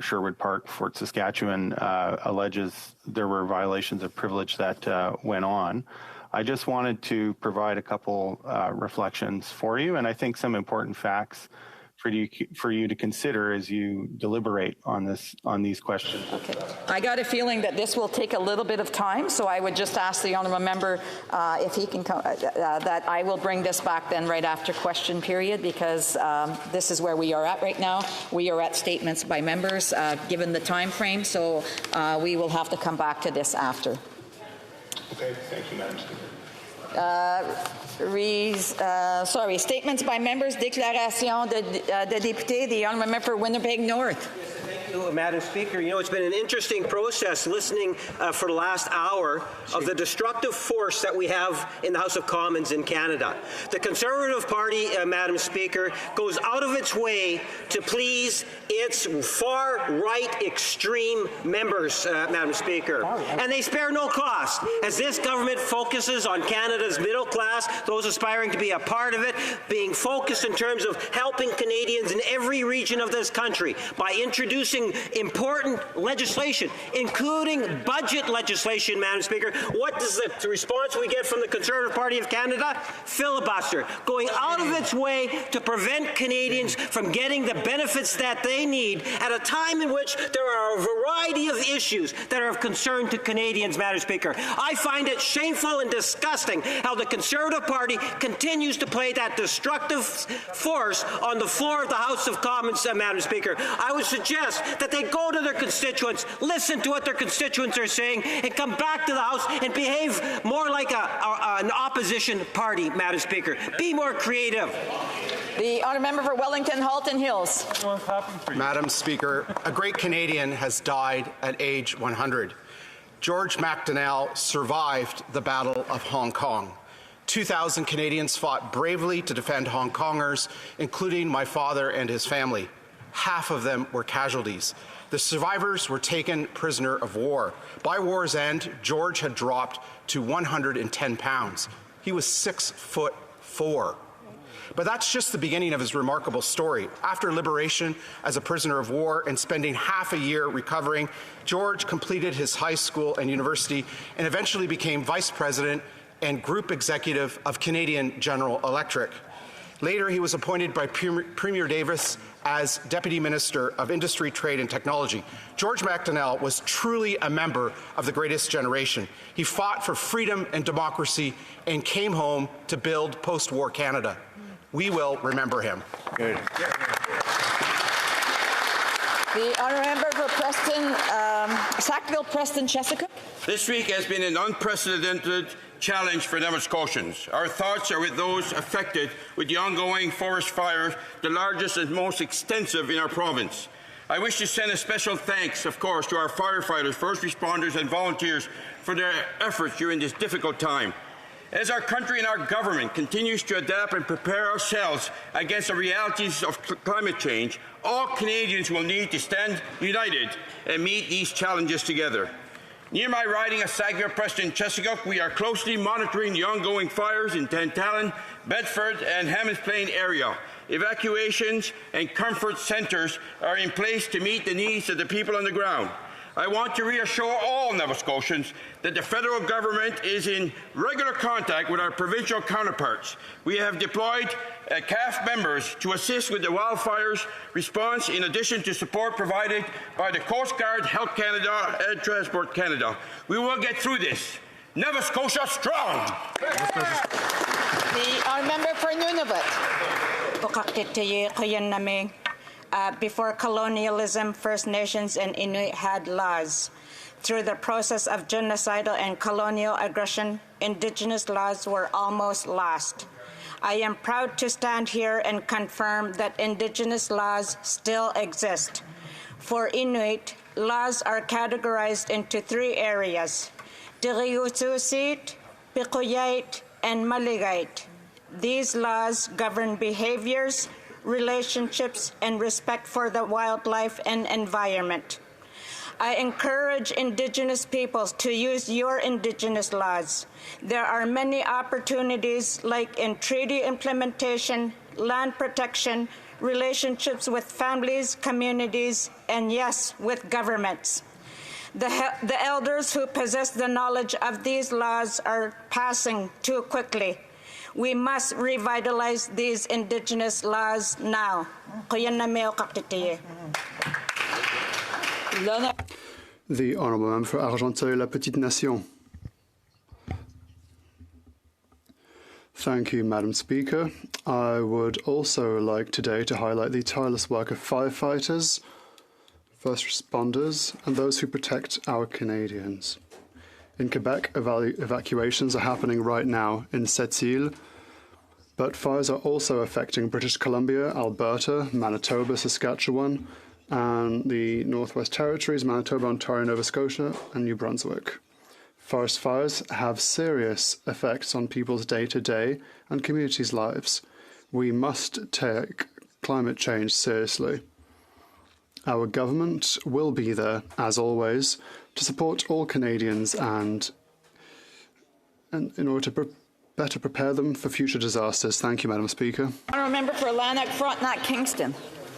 Sherwood Park, Fort Saskatchewan, alleges there were violations of privilege that went on. I just wanted to provide a couple reflections for you, and I think some important facts for you to consider as you deliberate on these questions. Okay. I got a feeling that this will take a little bit of time, so I would just ask the honourable member if he can come, that I will bring this back then right after question period, because this is where we are at right now. We are at statements by members given the time frame, so we will have to come back to this after. Okay, thank you, Madam Speaker. Statements by members, déclaration de député, the honourable member for Winnipeg North. Madam Speaker, you know, it's been an interesting process listening for the last hour of the destructive force that we have in the House of Commons in Canada. The Conservative Party, Madam Speaker, goes out of its way to please its far-right extreme members, Madam Speaker. And they spare no cost as this government focuses on Canada's middle class, those aspiring to be a part of it, being focused in terms of helping Canadians in every region of this country by introducing important legislation, including budget legislation, Madam Speaker. What is the response we get from the Conservative Party of Canada? Filibuster, going out of its way to prevent Canadians from getting the benefits that they need at a time in which there are a variety of issues that are of concern to Canadians, Madam Speaker. I find it shameful and disgusting how the Conservative Party continues to play that destructive force on the floor of the House of Commons, Madam Speaker. I would suggest that they go to their constituents, listen to what their constituents are saying, and come back to the House and behave more like an opposition party, Madam Speaker. Be more creative. The honourable member for Wellington Halton Hills. Madam Speaker, a great Canadian has died at age 100. George MacDonell survived the Battle of Hong Kong. 2,000 Canadians fought bravely to defend Hong Kongers, including my father and his family. Half of them were casualties. The survivors were taken prisoner of war. By war's end, George had dropped to 110 pounds. He was 6'4". But that's just the beginning of his remarkable story. After liberation as a prisoner of war and spending half a year recovering, George completed his high school and university and eventually became vice president and group executive of Canadian General Electric. Later, he was appointed by Premier Davis as Deputy Minister of Industry, Trade and Technology. George MacDonell was truly a member of the greatest generation. He fought for freedom and democracy and came home to build post-war Canada. We will remember him. Good. The honourable member for Preston, Sackville-Preston Chesapeake. This week has been an unprecedented challenge for Nova Scotians. Our thoughts are with those affected with the ongoing forest fires, the largest and most extensive in our province. I wish to send a special thanks, of course, to our firefighters, first responders and volunteers for their efforts during this difficult time. As our country and our government continues to adapt and prepare ourselves against the realities of climate change, all Canadians will need to stand united and meet these challenges together. Near my riding of Sackville-Preston Chesapeake, we are closely monitoring the ongoing fires in Tantallon, Bedford and Hammonds Plain area. Evacuations and comfort centres are in place to meet the needs of the people on the ground. I want to reassure all Nova Scotians that the federal government is in regular contact with our provincial counterparts. We have deployed CAF members to assist with the wildfires response, in addition to support provided by the Coast Guard, Health Canada and Transport Canada. We will get through this. Nova Scotia strong! The honourable member for Nunavut. Before colonialism, First Nations and Inuit had laws. Through the process of genocidal and colonial aggression, Indigenous laws were almost lost. I am proud to stand here and confirm that Indigenous laws still exist. For Inuit, laws are categorized into 3 areas: Tiriutusit, Piquyait, and Maligait. These laws govern behaviors, relationships, and respect for the wildlife and environment. I encourage Indigenous peoples to use your Indigenous laws. There are many opportunities, like in treaty implementation, land protection, relationships with families, communities, and yes, with governments. The elders who possess the knowledge of these laws are passing too quickly. We must revitalize these indigenous laws now. The Honourable Member for Argenteuil-La Petite-Nation. Thank you, Madam Speaker. I would also like today to highlight the tireless work of firefighters, first responders, and those who protect our Canadians. In Quebec, evacuations are happening right now in Sept-Îles, but fires are also affecting British Columbia, Alberta, Manitoba, Saskatchewan, and the Northwest Territories, Manitoba, Ontario, Nova Scotia, and New Brunswick. Forest fires have serious effects on people's day-to-day and communities' lives. We must take climate change seriously. Our government will be there, as always, to support all Canadians and in order to better prepare them for future disasters. Thank you, Madam Speaker. Honourable Member for Lanark, Frontenac, Kingston.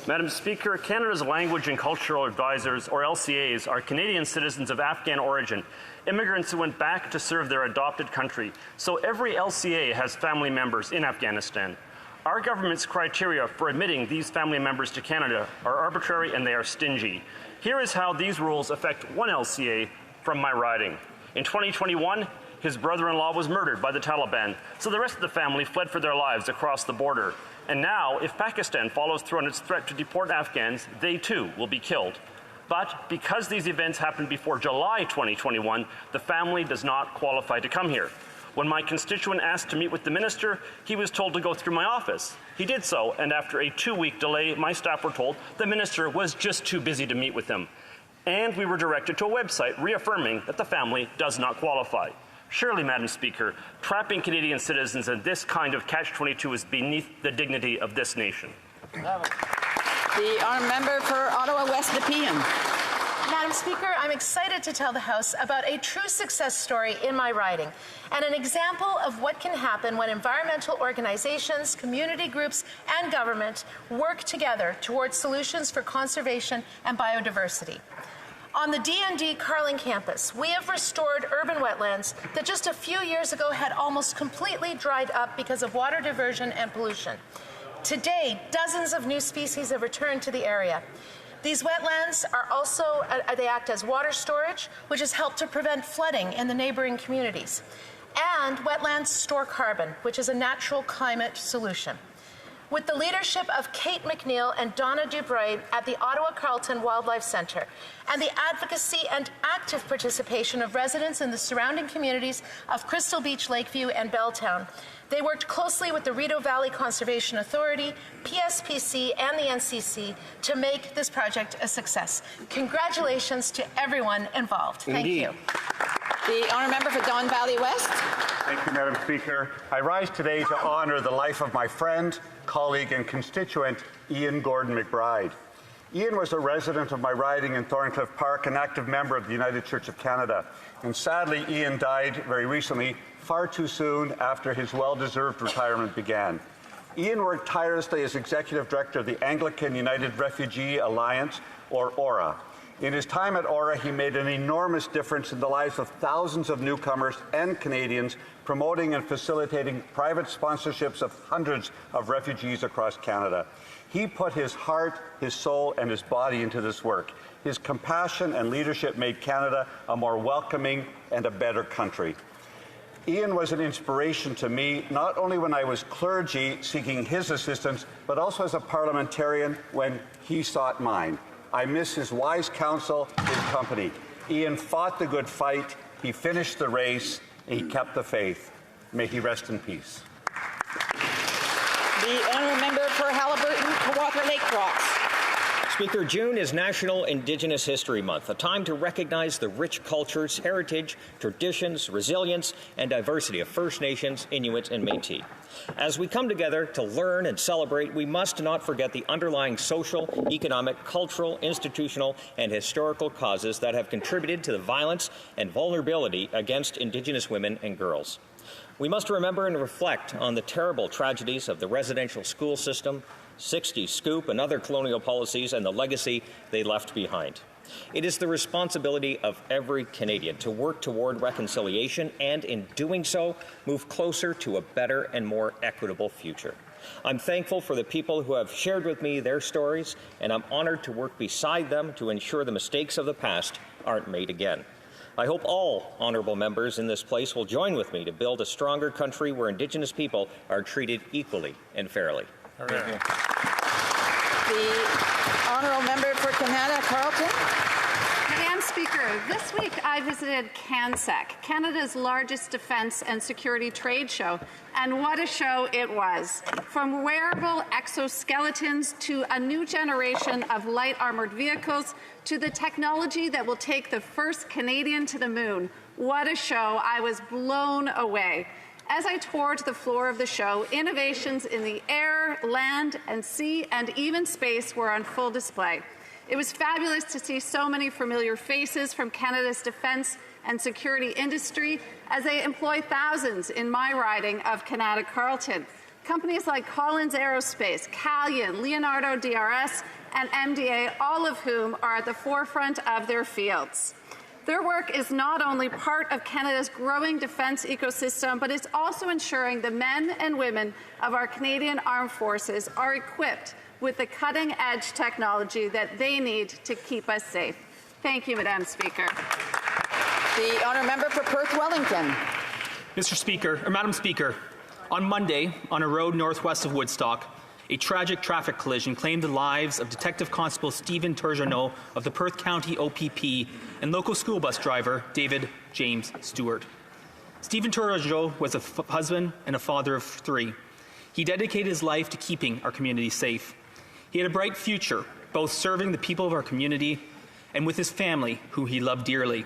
Madam Speaker, Canada's Language and Cultural Advisors, or LCAs, are Canadian citizens of Afghan origin, immigrants who went back to serve their adopted country. So every LCA has family members in Afghanistan. Our government's criteria for admitting these family members to Canada are arbitrary and they are stingy. Here is how these rules affect one LCA from my riding. In 2021, his brother-in-law was murdered by the Taliban, so the rest of the family fled for their lives across the border. And now, if Pakistan follows through on its threat to deport Afghans, they too will be killed. But because these events happened before July 2021, the family does not qualify to come here. When my constituent asked to meet with the minister, he was told to go through my office. He did so, and after a 2-week delay, my staff were told the minister was just too busy to meet with him. And we were directed to a website reaffirming that the family does not qualify. Surely, Madam Speaker, trapping Canadian citizens in this kind of catch-22 is beneath the dignity of this nation. The honourable member for Ottawa West Nepean. Madam Speaker, I'm excited to tell the House about a true success story in my riding and an example of what can happen when environmental organizations, community groups, and government work together towards solutions for conservation and biodiversity. On the DND Carling campus, we have restored urban wetlands that just a few years ago had almost completely dried up because of water diversion and pollution. Today, dozens of new species have returned to the area. These wetlands are also, they act as water storage, which has helped to prevent flooding in the neighboring communities. And wetlands store carbon, which is a natural climate solution. With the leadership of Kate McNeil and Donna Dubright at the Ottawa Carleton Wildlife Centre, and the advocacy and active participation of residents in the surrounding communities of Crystal Beach, Lakeview, and Belltown, they worked closely with the Rideau Valley Conservation Authority, PSPC, and the NCC to make this project a success. Congratulations to everyone involved. Thank you. The honourable member for Don Valley West. Thank you, Madam Speaker. I rise today to honour the life of my friend, colleague, and constituent, Ian Gordon McBride. Ian was a resident of my riding in Thorncliffe Park, an active member of the United Church of Canada. And sadly, Ian died very recently, far too soon after his well-deserved retirement began. Ian worked tirelessly as Executive Director of the Anglican United Refugee Alliance, or ORA. In his time at ORA, he made an enormous difference in the lives of thousands of newcomers and Canadians, promoting and facilitating private sponsorships of hundreds of refugees across Canada. He put his heart, his soul, and his body into this work. His compassion and leadership made Canada a more welcoming and a better country. Ian was an inspiration to me, not only when I was clergy seeking his assistance, but also as a parliamentarian when he sought mine. I miss his wise counsel, his company. Ian fought the good fight, he finished the race, and he kept the faith. May he rest in peace. The honourable member for Haliburton, Kawartha Lake Rocks. Speaker, June is National Indigenous History Month, a time to recognize the rich cultures, heritage, traditions, resilience, and diversity of First Nations, Inuit, and Métis. As we come together to learn and celebrate, we must not forget the underlying social, economic, cultural, institutional, and historical causes that have contributed to the violence and vulnerability against Indigenous women and girls. We must remember and reflect on the terrible tragedies of the residential school system, 60, Scoop, and other colonial policies and the legacy they left behind. It is the responsibility of every Canadian to work toward reconciliation and, in doing so, move closer to a better and more equitable future. I'm thankful for the people who have shared with me their stories, and I'm honored to work beside them to ensure the mistakes of the past aren't made again. I hope all honourable members in this place will join with me to build a stronger country where Indigenous people are treated equally and fairly. The honourable member for Canada, Carleton. Madam Speaker, this week I visited CANSEC, Canada's largest defence and security trade show, and what a show it was. From wearable exoskeletons to a new generation of light armoured vehicles to the technology that will take the first Canadian to the moon. What a show. I was blown away. As I toured the floor of the show, innovations in the air, land, and sea, and even space were on full display. It was fabulous to see so many familiar faces from Canada's defence and security industry as they employ thousands in my riding of Canada Carleton. Companies like Collins Aerospace, Calian, Leonardo DRS, and MDA, all of whom are at the forefront of their fields. Their work is not only part of Canada's growing defence ecosystem, but it's also ensuring the men and women of our Canadian Armed Forces are equipped with the cutting-edge technology that they need to keep us safe. Thank you, Madam Speaker. The honourable member for Perth Wellington. Madam Speaker, on Monday, on a road northwest of Woodstock, a tragic traffic collision claimed the lives of Detective Constable Stephen Turgeneau of the Perth County OPP and local school bus driver David James Stewart. Stephen Turgeneau was a husband and a father of 3. He dedicated his life to keeping our community safe. He had a bright future, both serving the people of our community and with his family, who he loved dearly.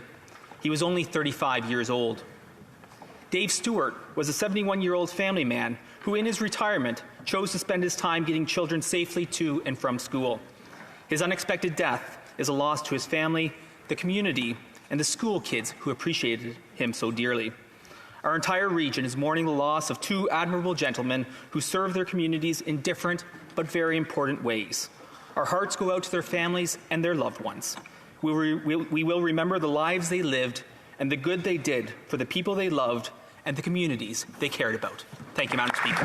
He was only 35 years old. Dave Stewart was a 71-year-old family man who, in his retirement, chose to spend his time getting children safely to and from school. His unexpected death is a loss to his family, the community, and the school kids who appreciated him so dearly. Our entire region is mourning the loss of 2 admirable gentlemen who served their communities in different but very important ways. Our hearts go out to their families and their loved ones. We will remember the lives they lived and the good they did for the people they loved and the communities they cared about. Thank you, Madam Speaker.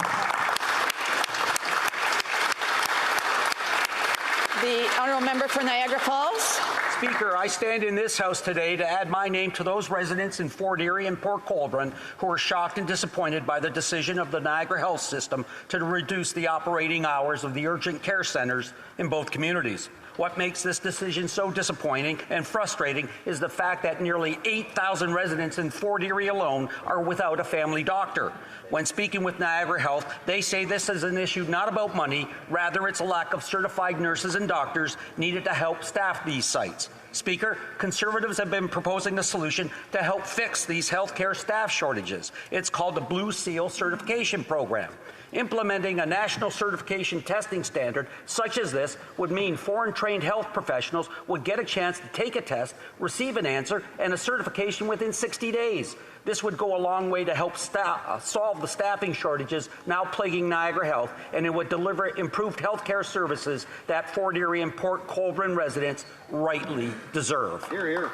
The honourable member for Niagara Falls. Speaker, I stand in this House today to add my name to those residents in Fort Erie and Port Colborne who are shocked and disappointed by the decision of the Niagara Health System to reduce the operating hours of the urgent care centres in both communities. What makes this decision so disappointing and frustrating is the fact that nearly 8,000 residents in Fort Erie alone are without a family doctor. When speaking with Niagara Health, they say this is an issue not about money, rather it's a lack of certified nurses and doctors needed to help staff these sites. Speaker, Conservatives have been proposing a solution to help fix these healthcare staff shortages. It's called the Blue Seal Certification Program. Implementing a national certification testing standard such as this would mean foreign-trained health professionals would get a chance to take a test, receive an answer, and a certification within 60 days. This would go a long way to help solve the staffing shortages now plaguing Niagara Health, and it would deliver improved health care services that Fort Erie and Port Colborne residents rightly deserve. Hear, hear.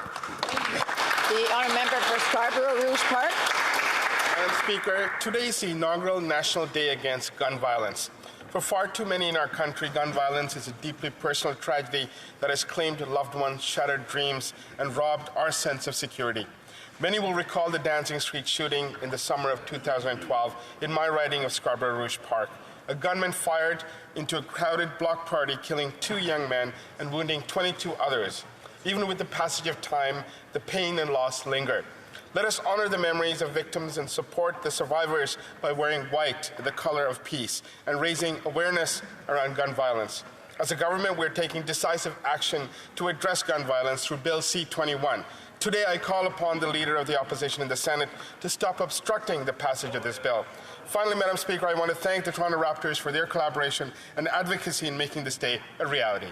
The honourable member for Scarborough Rouge Park. Madam Speaker, today is the inaugural National Day Against Gun Violence. For far too many in our country, gun violence is a deeply personal tragedy that has claimed loved ones, shattered dreams, and robbed our sense of security. Many will recall the Dancing Street shooting in the summer of 2012 in my riding of Scarborough Rouge Park. A gunman fired into a crowded block party, killing 2 young men and wounding 22 others. Even with the passage of time, the pain and loss linger. Let us honor the memories of victims and support the survivors by wearing white, the color of peace, and raising awareness around gun violence. As a government, we're taking decisive action to address gun violence through Bill C-21. Today, I call upon the Leader of the Opposition in the Senate to stop obstructing the passage of this bill. Finally, Madam Speaker, I want to thank the Toronto Raptors for their collaboration and advocacy in making this day a reality.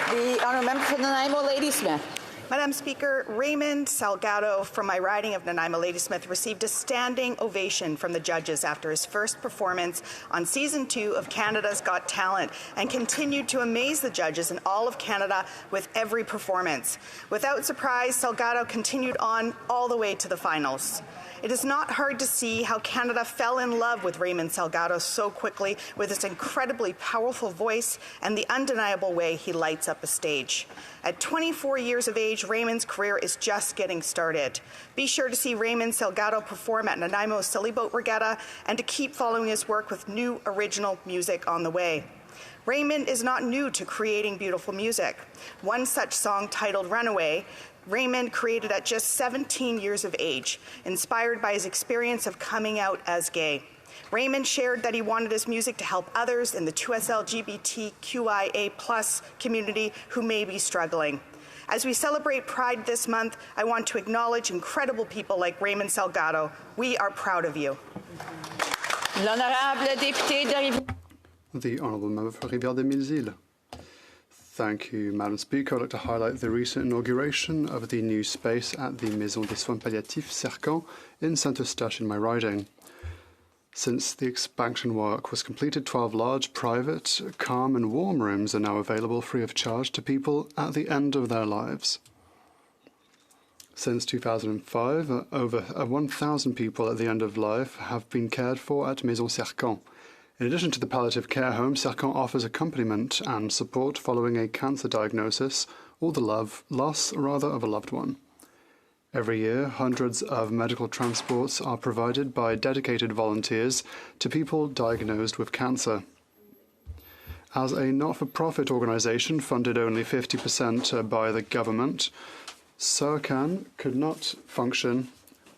The honourable member for Nanaimo, Ladysmith. Madam Speaker, Raymond Salgado from my riding of Nanaimo Ladysmith received a standing ovation from the judges after his first performance on Season 2 of Canada's Got Talent and continued to amaze the judges in all of Canada with every performance. Without surprise, Salgado continued on all the way to the finals. It is not hard to see how Canada fell in love with Raymond Salgado so quickly with his incredibly powerful voice and the undeniable way he lights up a stage. At 24 years of age, Raymond's career is just getting started. Be sure to see Raymond Salgado perform at Nanaimo's Silly Boat Regatta and to keep following his work with new original music on the way. Raymond is not new to creating beautiful music. One such song, titled Runaway, Raymond created at just 17 years of age, inspired by his experience of coming out as gay. Raymond shared that he wanted his music to help others in the 2SL LGBTQIA+ community who may be struggling. As we celebrate Pride this month, I want to acknowledge incredible people like Raymond Salgado. We are proud of you. L'honorable député de Rivière. The Honourable Member for Rivière-des-Mille-Îles. Thank you, Madam Speaker. I'd like to highlight the recent inauguration of the new space at the Maison des Soins Palliatifs Cercamps in Saint-Eustache in my riding. Since the expansion work was completed, 12 large, private, calm and warm rooms are now available free of charge to people at the end of their lives. Since 2005, over 1,000 people at the end of life have been cared for at Maison Cercamps. In addition to the palliative care home, Cercamps offers accompaniment and support following a cancer diagnosis or the loss of a loved one. Every year, hundreds of medical transports are provided by dedicated volunteers to people diagnosed with cancer. As a not-for-profit organisation funded only 50% by the government, Cercamps could not function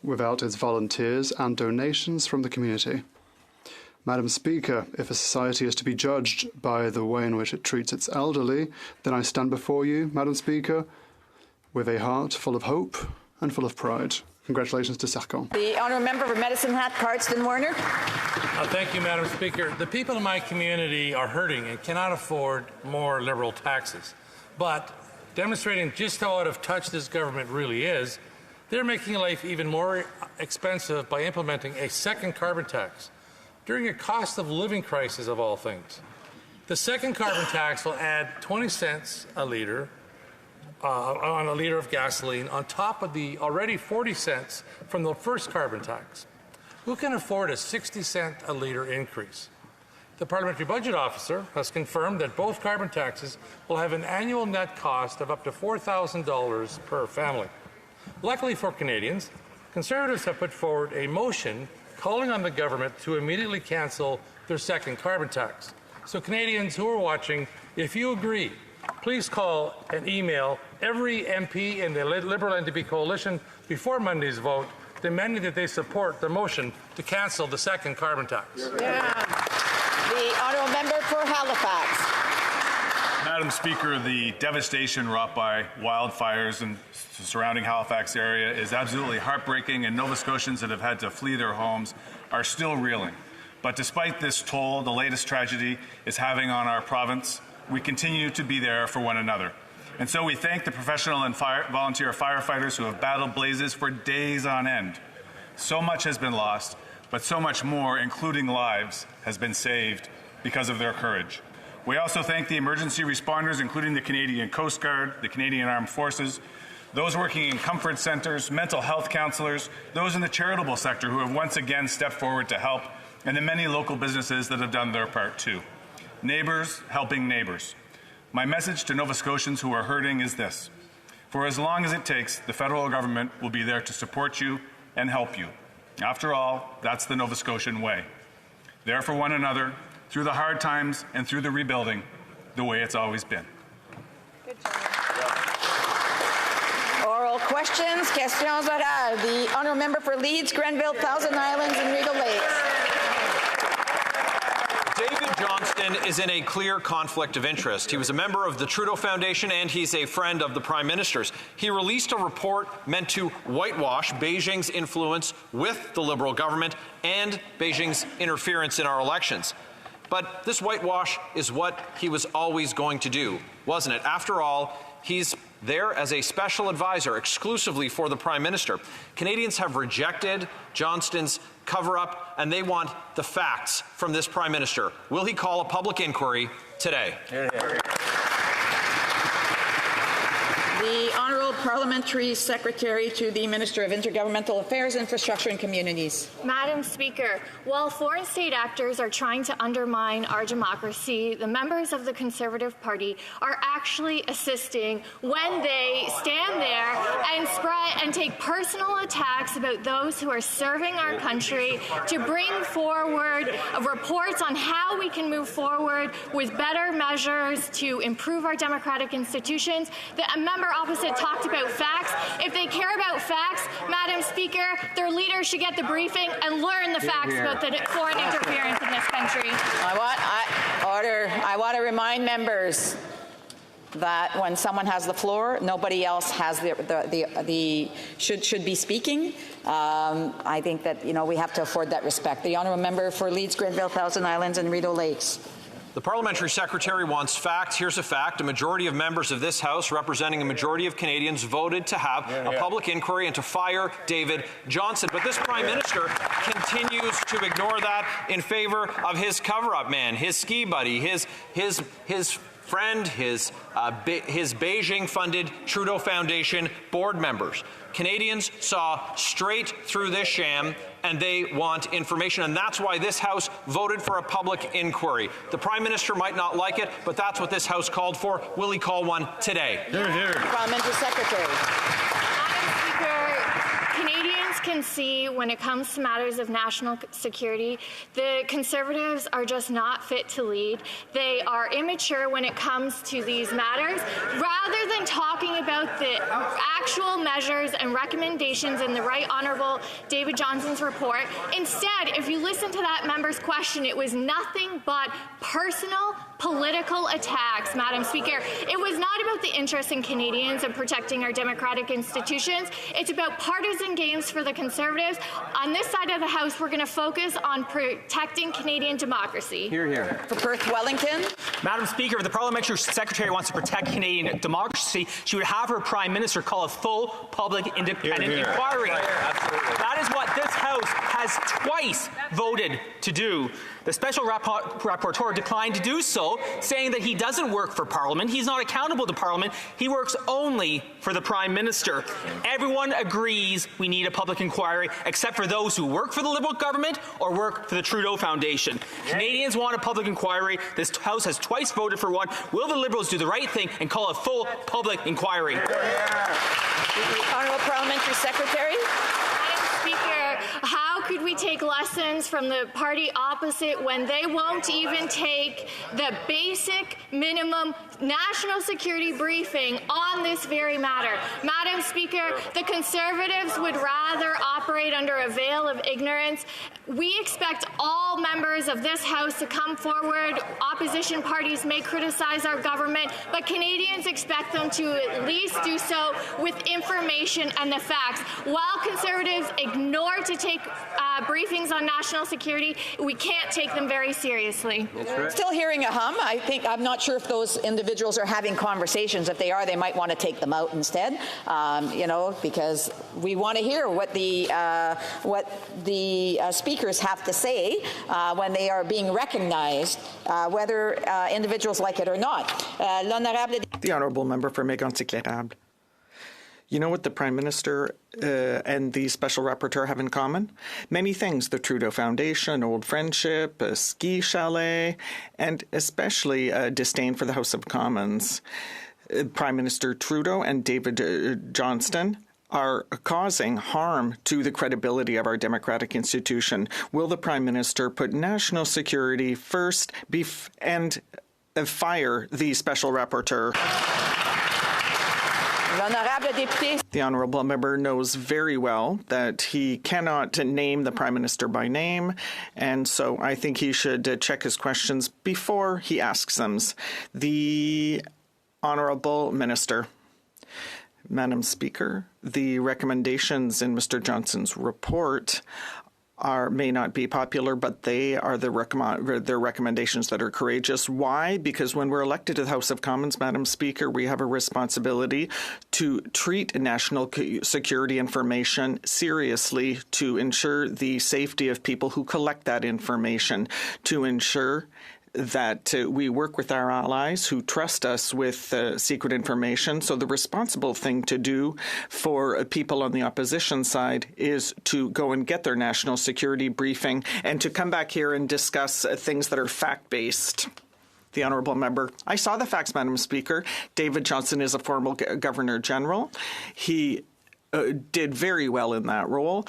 without its volunteers and donations from the community. Madam Speaker, if a society is to be judged by the way in which it treats its elderly, then I stand before you, Madam Speaker, with a heart full of hope and full of pride. Congratulations to Cercamps. The Honourable Member for Medicine Hat, Cardston Warner. Thank you, Madam Speaker. The people in my community are hurting and cannot afford more liberal taxes. But demonstrating just how out of touch this government really is, they're making life even more expensive by implementing a second carbon tax during a cost of living crisis of all things. The second carbon tax will add 20 cents a litre on a litre of gasoline on top of the already 40 cents from the first carbon tax. Who can afford a 60-cent a litre increase? The Parliamentary Budget Officer has confirmed that both carbon taxes will have an annual net cost of up to $4,000 per family. Luckily for Canadians, Conservatives have put forward a motion calling on the government to immediately cancel their second carbon tax. So Canadians who are watching, if you agree, please call and email every MP in the Liberal NDP coalition before Monday's vote, demanding that they support the motion to cancel the second carbon tax. Yeah. The Honourable Member for Halifax. Madam Speaker, the devastation wrought by wildfires in the surrounding Halifax area is absolutely heartbreaking, and Nova Scotians that have had to flee their homes are still reeling. But despite this toll the latest tragedy is having on our province, we continue to be there for one another. And so we thank the professional and volunteer firefighters who have battled blazes for days on end. So much has been lost, but so much more, including lives, has been saved because of their courage. We also thank the emergency responders, including the Canadian Coast Guard, the Canadian Armed Forces, those working in comfort centres, mental health counsellors, those in the charitable sector who have once again stepped forward to help, and the many local businesses that have done their part too. Neighbours helping neighbours. My message to Nova Scotians who are hurting is this: for as long as it takes, the federal government will be there to support you and help you. After all, that's the Nova Scotian way. There for one another, through the hard times and through the rebuilding, the way it's always been. Good job. Oral questions, questions orales. The Honourable Member for Leeds, Grenville, Thousand Islands and Regal Lakes. David Johnston is in a clear conflict of interest. He was a member of the Trudeau Foundation and he's a friend of the Prime Minister's. He released a report meant to whitewash Beijing's influence with the Liberal government and Beijing's interference in our elections. But this whitewash is what he was always going to do, wasn't it? After all, he's there as a special advisor exclusively for the Prime Minister. Canadians have rejected Johnston's cover-up, and they want the facts from this Prime Minister. Will he call a public inquiry today? The Honourable Parliamentary Secretary to the Minister of Intergovernmental Affairs, Infrastructure and Communities. Madam Speaker, while foreign state actors are trying to undermine our democracy, the members of the Conservative Party are actually assisting when they stand there and spread and take personal attacks about those who are serving our country to bring forward reports on how we can move forward with better measures to improve our democratic institutions. A member opposite talked about facts. If they care about facts, Madam Speaker, their leaders should get the briefing and learn the facts about the foreign interference in this country. I want to remind members that when someone has the floor, nobody else has should be speaking. I think that we have to afford that respect. The honourable member for Leeds, Grenville, Thousand Islands, and Rideau Lakes. The Parliamentary Secretary wants facts. Here's a fact. A majority of members of this House, representing a majority of Canadians, voted to have a public inquiry and to fire David Johnston. But this Prime Minister continues to ignore that in favor of his cover-up man, his ski buddy, his friend, his Beijing-funded Trudeau Foundation board members. Canadians saw straight through this sham, and they want information, and that's why this House voted for a public inquiry. The Prime Minister might not like it, but that's what this House called for. Will he call one today? Parliamentary Secretary. Madam Speaker, Canadians can see when it comes to matters of national security, the Conservatives are just not fit to lead. They are immature when it comes to these matters. Rather than talking about the actual measures and recommendations in the Right Honourable David Johnston's report, instead, if you listen to that member's question, it was nothing but personal political attacks, Madam Speaker. It was not about the interests in Canadians and protecting our democratic institutions. It's about partisan games for the Conservatives. On this side of the House, we're going to focus on protecting Canadian democracy. For Perth Wellington. Madam Speaker, if the Parliamentary Secretary wants to protect Canadian democracy, she would have her Prime Minister call a full public independent inquiry. That is what this House has twice voted to do. The Special Rapporteur declined to do so, saying that he doesn't work for Parliament. He's not accountable to Parliament. He works only for the Prime Minister. Everyone agrees we need a public inquiry, except for those who work for the Liberal government or work for the Trudeau Foundation. Canadians want a public inquiry. This House has twice voted for one. Will the Liberals do the right thing and call a full public inquiry? Honourable Parliamentary Secretary. Madam Speaker, how could we take lessons from the party opposite when they won't even take the basic minimum national security briefing on this very matter? Madam Speaker, the Conservatives would rather operate under a veil of ignorance. We expect all members of this House to come forward. Opposition parties may criticize our government, but Canadians expect them to at least do so with information and the facts. While Conservatives ignore to take briefings on national security, we can't take them very seriously. Still hearing a hum. I'm not sure if those individuals are having conversations. If they are, they might want to take them out instead. Because we want to hear what the speakers have to say when they are being recognized, whether individuals like it or not. The Honourable Member for Mégantic-L'Érable. You know what the Prime Minister and the Special Rapporteur have in common? Many things. The Trudeau Foundation, old friendship, a ski chalet, and especially a disdain for the House of Commons. Prime Minister Trudeau and David Johnston are causing harm to the credibility of our democratic institution. Will the Prime Minister put national security first and fire the Special Rapporteur? The Honourable Member knows very well that he cannot name the Prime Minister by name, and so I think he should check his questions before he asks them. The Honourable Minister. Madam Speaker, the recommendations in Mr. Johnston's report may not be popular, but they are their recommendations that are courageous. Why? Because when we're elected to the House of Commons, Madam Speaker, we have a responsibility to treat national security information seriously, to ensure the safety of people who collect that information, to ensure that we work with our allies who trust us with secret information. So the responsible thing to do for people on the opposition side is to go and get their national security briefing and to come back here and discuss things that are fact-based. The Honourable Member. I saw the facts, Madam Speaker. David Johnston is a former Governor General. He did very well in that role,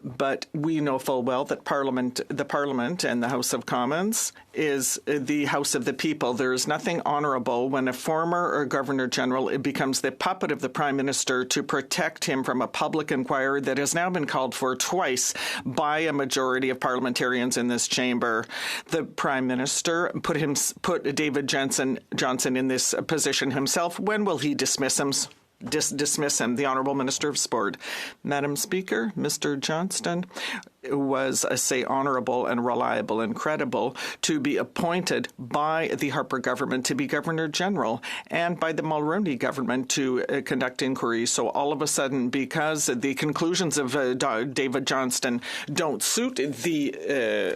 but we know full well that the Parliament and the House of Commons is the House of the people. There is nothing honourable when a former Governor General becomes the puppet of the Prime Minister to protect him from a public inquiry that has now been called for twice by a majority of parliamentarians in this chamber. The Prime Minister put David Johnson in this position himself. When will he dismiss him? The Honourable Minister of Sport. Madam Speaker, Mr. Johnston was, honourable and reliable and credible to be appointed by the Harper government to be Governor General and by the Mulroney government to conduct inquiries. So all of a sudden, because the conclusions of David Johnston don't suit the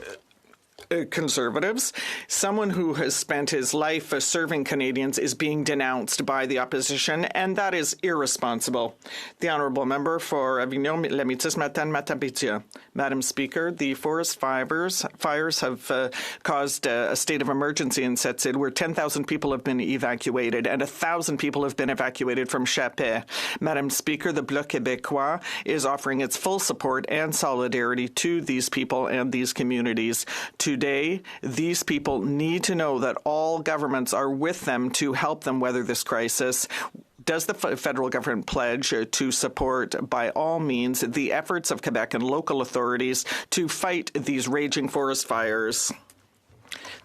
Conservatives, someone who has spent his life serving Canadians is being denounced by the opposition, and that is irresponsible. The Honourable Member for Avignon-Lamitis-Matane-Matapétia. Madam Speaker, the forest fires have caused a state of emergency in Sept-Îles where 10,000 people have been evacuated and 1,000 people have been evacuated from Chapet. Madam Speaker, the Bloc Québécois is offering its full support and solidarity to these people and these communities. Today, these people need to know that all governments are with them to help them weather this crisis. Does the federal government pledge to support, by all means, the efforts of Quebec and local authorities to fight these raging forest fires?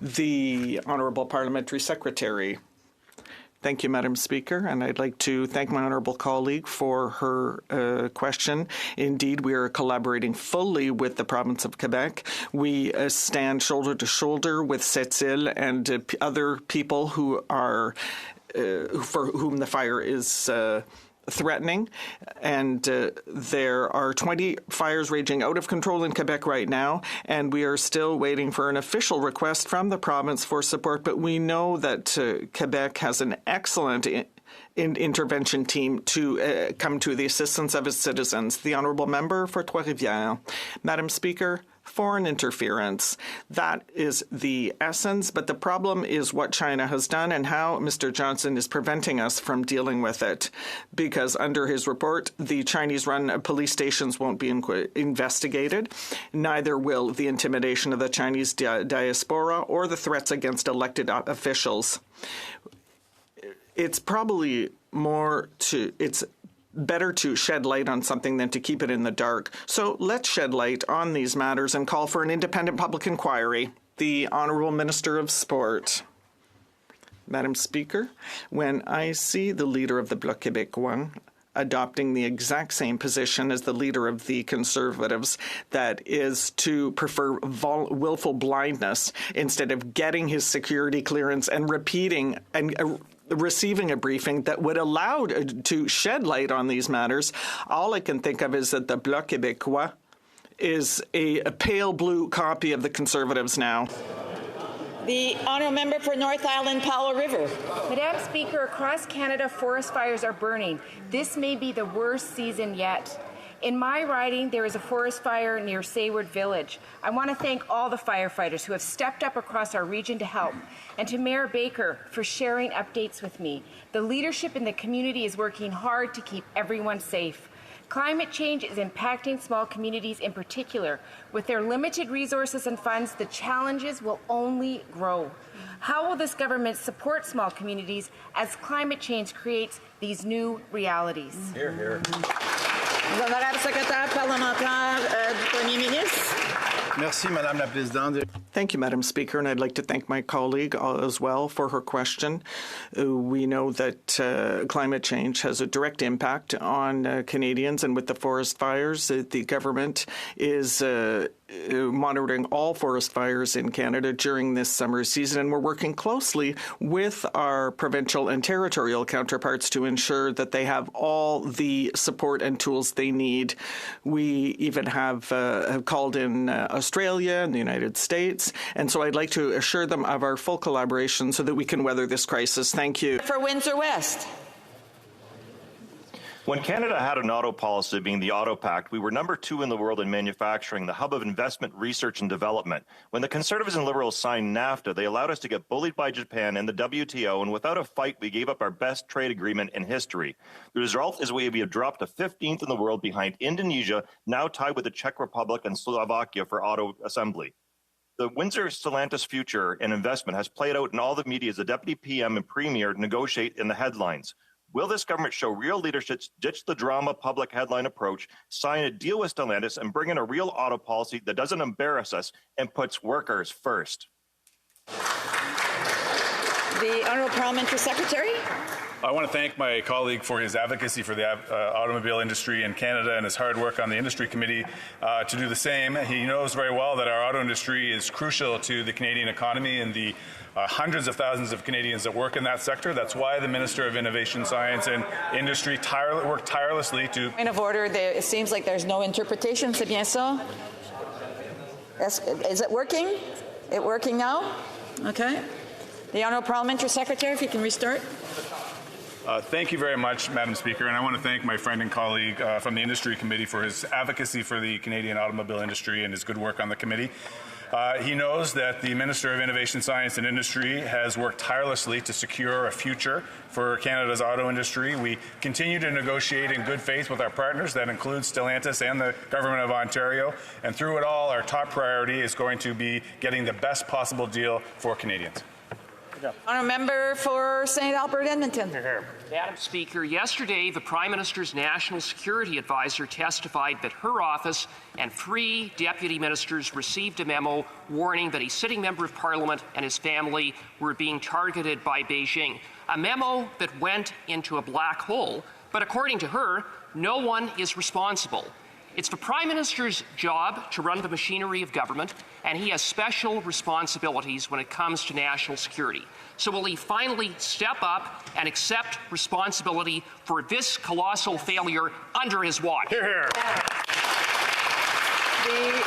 The Honourable Parliamentary Secretary. Thank you, Madam Speaker, and I'd like to thank my honourable colleague for her question. Indeed, we are collaborating fully with the province of Quebec. We stand shoulder to shoulder with Sept-Îles and other people who are for whom the fire is threatening, and there are 20 fires raging out of control in Quebec right now, and we are still waiting for an official request from the province for support, but we know that Quebec has an excellent intervention team to come to the assistance of its citizens. The Honourable Member for Trois-Rivières. Madam Speaker, foreign interference. That is the essence, but the problem is what China has done and how Mr. Johnson is preventing us from dealing with it. Because under his report, the Chinese-run police stations won't be investigated. Neither will the intimidation of the Chinese diaspora or the threats against elected officials. It's probably it's better to shed light on something than to keep it in the dark. So let's shed light on these matters and call for an independent public inquiry. The Honourable Minister of Sport. Madam Speaker, when I see the leader of the Bloc Québécois adopting the exact same position as the leader of the Conservatives, that is to prefer willful blindness instead of getting his security clearance and repeating and receiving a briefing that would allow to shed light on these matters, all I can think of is that the Bloc Québécois is a pale blue copy of the Conservatives now. The Honourable Member for North Island, Paula River. Madam Speaker, across Canada, forest fires are burning. This may be the worst season yet. In my riding, there is a forest fire near Sayward Village. I want to thank all the firefighters who have stepped up across our region to help, and to Mayor Baker for sharing updates with me. The leadership in the community is working hard to keep everyone safe. Climate change is impacting small communities in particular. With their limited resources and funds, the challenges will only grow. How will this government support small communities as climate change creates these new realities? Hear, hear. Honorable Secrétaire parlementaire du Premier Ministre. Merci, Madame la Présidente. Thank you, Madam Speaker, and I'd like to thank my colleague as well for her question. We know that climate change has a direct impact on Canadians, and with the forest fires, the government is monitoring all forest fires in Canada during this summer season, and we're working closely with our provincial and territorial counterparts to ensure that they have all the support and tools they need. We even have called in Australia and the United States, and so I'd like to assure them of our full collaboration so that we can weather this crisis. Thank you. For Windsor West. When Canada had an auto policy, being the Auto Pact, we were number 2 in the world in manufacturing, the hub of investment, research, and development. When the Conservatives and Liberals signed NAFTA, they allowed us to get bullied by Japan and the WTO, and without a fight, we gave up our best trade agreement in history. The result is we have dropped to 15th in the world behind Indonesia, now tied with the Czech Republic and Slovakia for auto assembly. The Windsor Stellantis future and investment has played out in all the media as the Deputy PM and Premier negotiate in the headlines. Will this government show real leadership, ditch the drama public headline approach, sign a deal with Stellantis, and bring in a real auto policy that doesn't embarrass us and puts workers first? The Honourable Parliamentary Secretary. I want to thank my colleague for his advocacy for the automobile industry in Canada and his hard work on the Industry Committee to do the same. He knows very well that our auto industry is crucial to the Canadian economy and the hundreds of thousands of Canadians that work in that sector. That's why the Minister of Innovation, Science and Industry worked tirelessly to... Point of order, it seems like there's no interpretation. C'est bien ça? Is it working? It working now? Okay. The Honourable Parliamentary Secretary, if you can restart. Thank you very much, Madam Speaker, and I want to thank my friend and colleague from the Industry Committee for his advocacy for the Canadian automobile industry and his good work on the committee. He knows that the Minister of Innovation, Science and Industry has worked tirelessly to secure a future for Canada's auto industry. We continue to negotiate in good faith with our partners. That includes Stellantis and the Government of Ontario. And through it all, our top priority is going to be getting the best possible deal for Canadians. Honourable Member for St. Albert Edmonton. Madam Speaker, yesterday the Prime Minister's National Security Advisor testified that her office and 3 deputy ministers received a memo warning that a sitting member of Parliament and his family were being targeted by Beijing. A memo that went into a black hole, but according to her, no one is responsible. It's the Prime Minister's job to run the machinery of government, and he has special responsibilities when it comes to national security. So will he finally step up and accept responsibility for this colossal failure under his watch? Hear, hear. The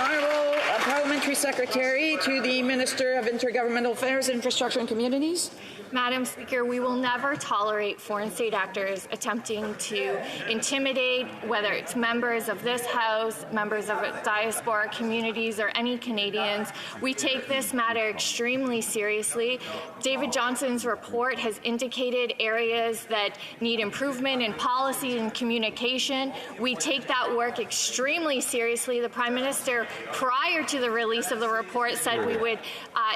Honourable Parliamentary Secretary to the Minister of Intergovernmental Affairs, Infrastructure and Communities. Madam Speaker, we will never tolerate foreign state actors attempting to intimidate, whether it's members of this House, members of diaspora communities, or any Canadians. We take this matter extremely seriously. David Johnson's report has indicated areas that need improvement in policy and communication. We take that work extremely seriously. The Prime Minister, prior to the release of the report, said we would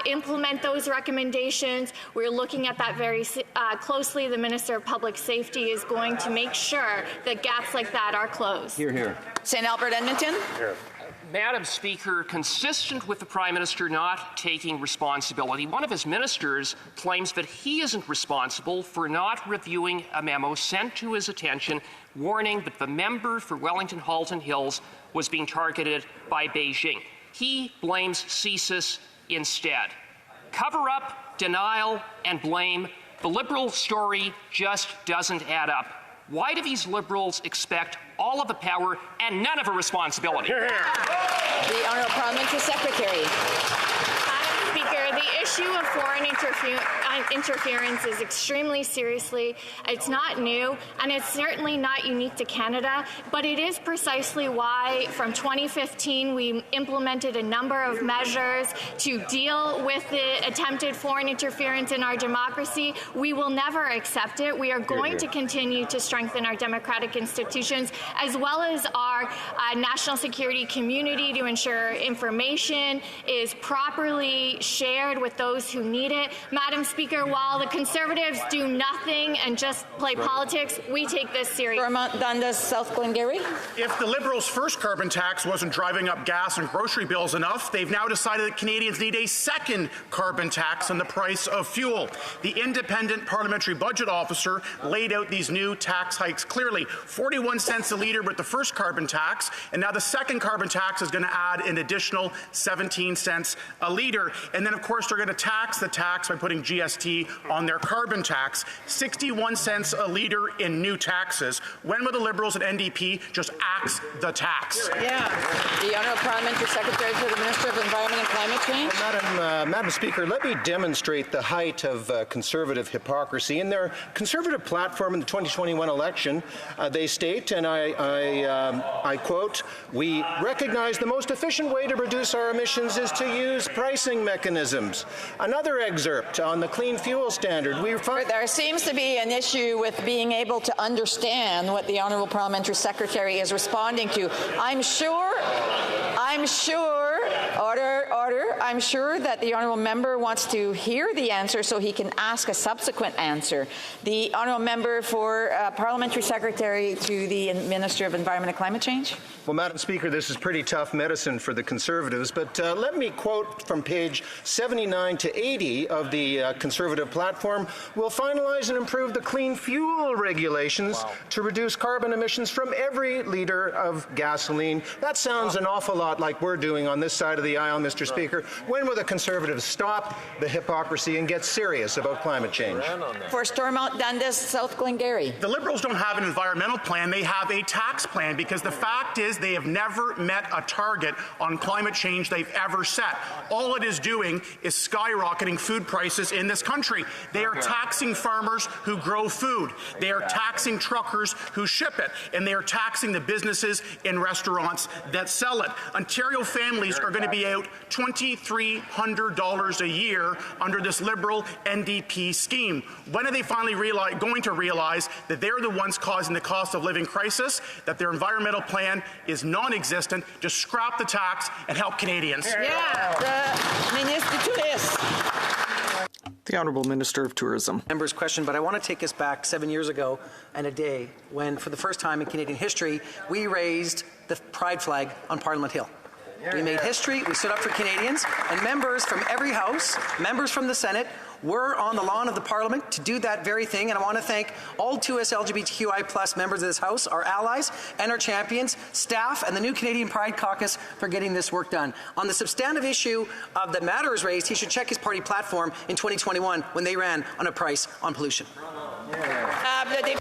implement those recommendations. We're looking at that very closely. The Minister of Public Safety is going to make sure that gaps like that are closed. Hear, hear. St. Albert Edmonton. Here. Madam Speaker, consistent with the Prime Minister not taking responsibility, one of his ministers claims that he isn't responsible for not reviewing a memo sent to his attention warning that the member for Wellington Halton Hills was being targeted by Beijing. He blames CSIS instead. Cover up, denial, and blame. The Liberal story just doesn't add up. Why do these Liberals expect all of the power and none of the responsibility? Hear, hear. The Honourable Parliamentary Secretary. Madam Speaker, the issue of foreign interference is extremely seriously. It's not new, and it's certainly not unique to Canada, but it is precisely why from 2015 we implemented a number of measures to deal with the attempted foreign interference in our democracy. We will never accept it. We are going to continue to strengthen our democratic institutions as well as our national security community to ensure information is properly shared with those those who need it. Madam Speaker, while the Conservatives do nothing and just play politics, we take this seriously. Stormont Dundas, South Glengarry. If the Liberals' first carbon tax wasn't driving up gas and grocery bills enough, they've now decided that Canadians need a second carbon tax on the price of fuel. The independent parliamentary budget officer laid out these new tax hikes clearly. 41 cents a litre with the first carbon tax, and now the second carbon tax is going to add an additional 17 cents a litre. And then, of course, they're going to tax the tax by putting GST on their carbon tax. 61 cents a litre in new taxes. When will the Liberals and NDP just axe the tax? Yeah. The Honourable Parliamentary Secretary to the Minister of Environment and Climate Change. Madam Speaker, let me demonstrate the height of Conservative hypocrisy. In their Conservative platform in the 2021 election, they state, and I quote, "We recognize the most efficient way to reduce our emissions is to use pricing mechanisms." Another excerpt on the clean fuel standard. There seems to be an issue with being able to understand what the Honourable Parliamentary Secretary is responding to. I'm sure, order, I'm sure that the Honourable Member wants to hear the answer so he can ask a subsequent answer. The Honourable Member for Parliamentary Secretary to the Minister of Environment and Climate Change. Well, Madam Speaker, this is pretty tough medicine for the Conservatives, but let me quote from page 79 to 80 of the Conservative platform. "We'll finalize and improve the clean fuel regulations to reduce carbon emissions from every litre of gasoline." That sounds an awful lot like we're doing on this side of the aisle, Mr. Speaker. When will the Conservatives stop the hypocrisy and get serious about climate change? For Stormont Dundas, South Glengarry. The Liberals don't have an environmental plan, they have a tax plan, because the fact is they have never met a target on climate change they've ever set. All it is doing is skyrocketing food prices in this country. They are taxing farmers who grow food. They are taxing truckers who ship it. And they are taxing the businesses in restaurants that sell it. Ontario families are going to be out $2,300 a year under this Liberal NDP scheme. When are they finally going to realize that they're the ones causing the cost of living crisis, that their environmental plan is non-existent? Just scrap the tax and help Canadians. The Honourable Minister of Tourism. Member's question, but I want to take us back 7 years ago and a day when, for the first time in Canadian history, we raised the pride flag on Parliament Hill. We made history, we stood up for Canadians, and members from every house, members from the Senate, were on the lawn of the Parliament to do that very thing, and I want to thank all 2S LGBTQI plus members of this House, our allies and our champions, staff, and the new Canadian Pride Caucus for getting this work done. On the substantive issue of the matters raised, he should check his party platform in 2021 when they ran on a price on pollution.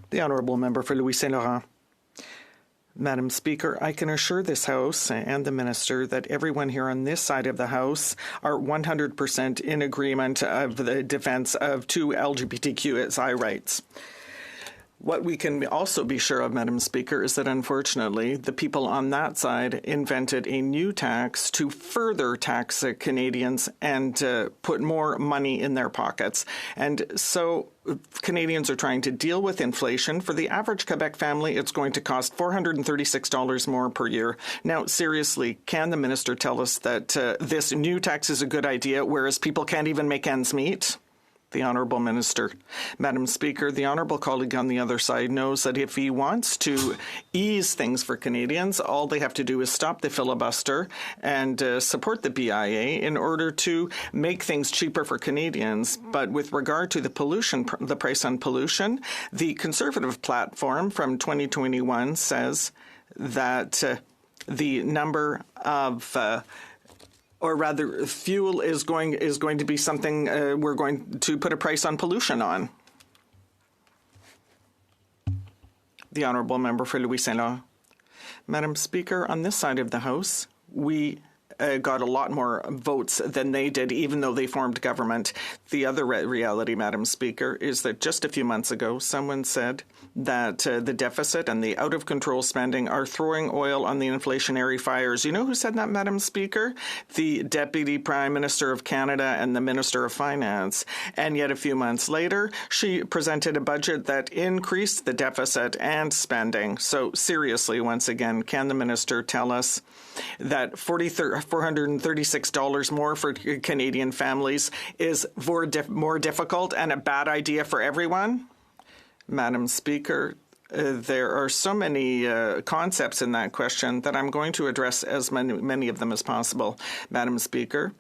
The Honourable Member for Louis Saint Laurent. Madam Speaker, I can assure this House and the Minister that everyone here on this side of the House are 100% in agreement of the defence of two LGBTQI rights. What we can also be sure of, Madam Speaker, is that unfortunately the people on that side invented a new tax to further tax Canadians and put more money in their pockets. And so Canadians are trying to deal with inflation. For the average Quebec family, it's going to cost $436 more per year. Now, seriously, can the minister tell us that this new tax is a good idea, whereas people can't even make ends meet? The Honourable Minister. Madam Speaker, the Honourable colleague on the other side knows that if he wants to ease things for Canadians, all they have to do is stop the filibuster and support the BIA in order to make things cheaper for Canadians. But with regard to the price on pollution, the Conservative platform from 2021 says that the number of or rather, fuel is going to be something we're going to put a price on pollution on. The Honourable Member for Louis Saint Laurent. Madam Speaker, on this side of the House, we got a lot more votes than they did, even though they formed government. The other reality, Madam Speaker, is that just a few months ago, someone said that the deficit and the out-of-control spending are throwing oil on the inflationary fires. You know who said that, Madam Speaker? The Deputy Prime Minister of Canada and the Minister of Finance. And yet a few months later, she presented a budget that increased the deficit and spending. So seriously, once again, can the minister tell us that 43 $436 more for Canadian families is more difficult and a bad idea for everyone? Madam Speaker, there are so many concepts in that question that I'm going to address as many of them as possible. Madam Speaker,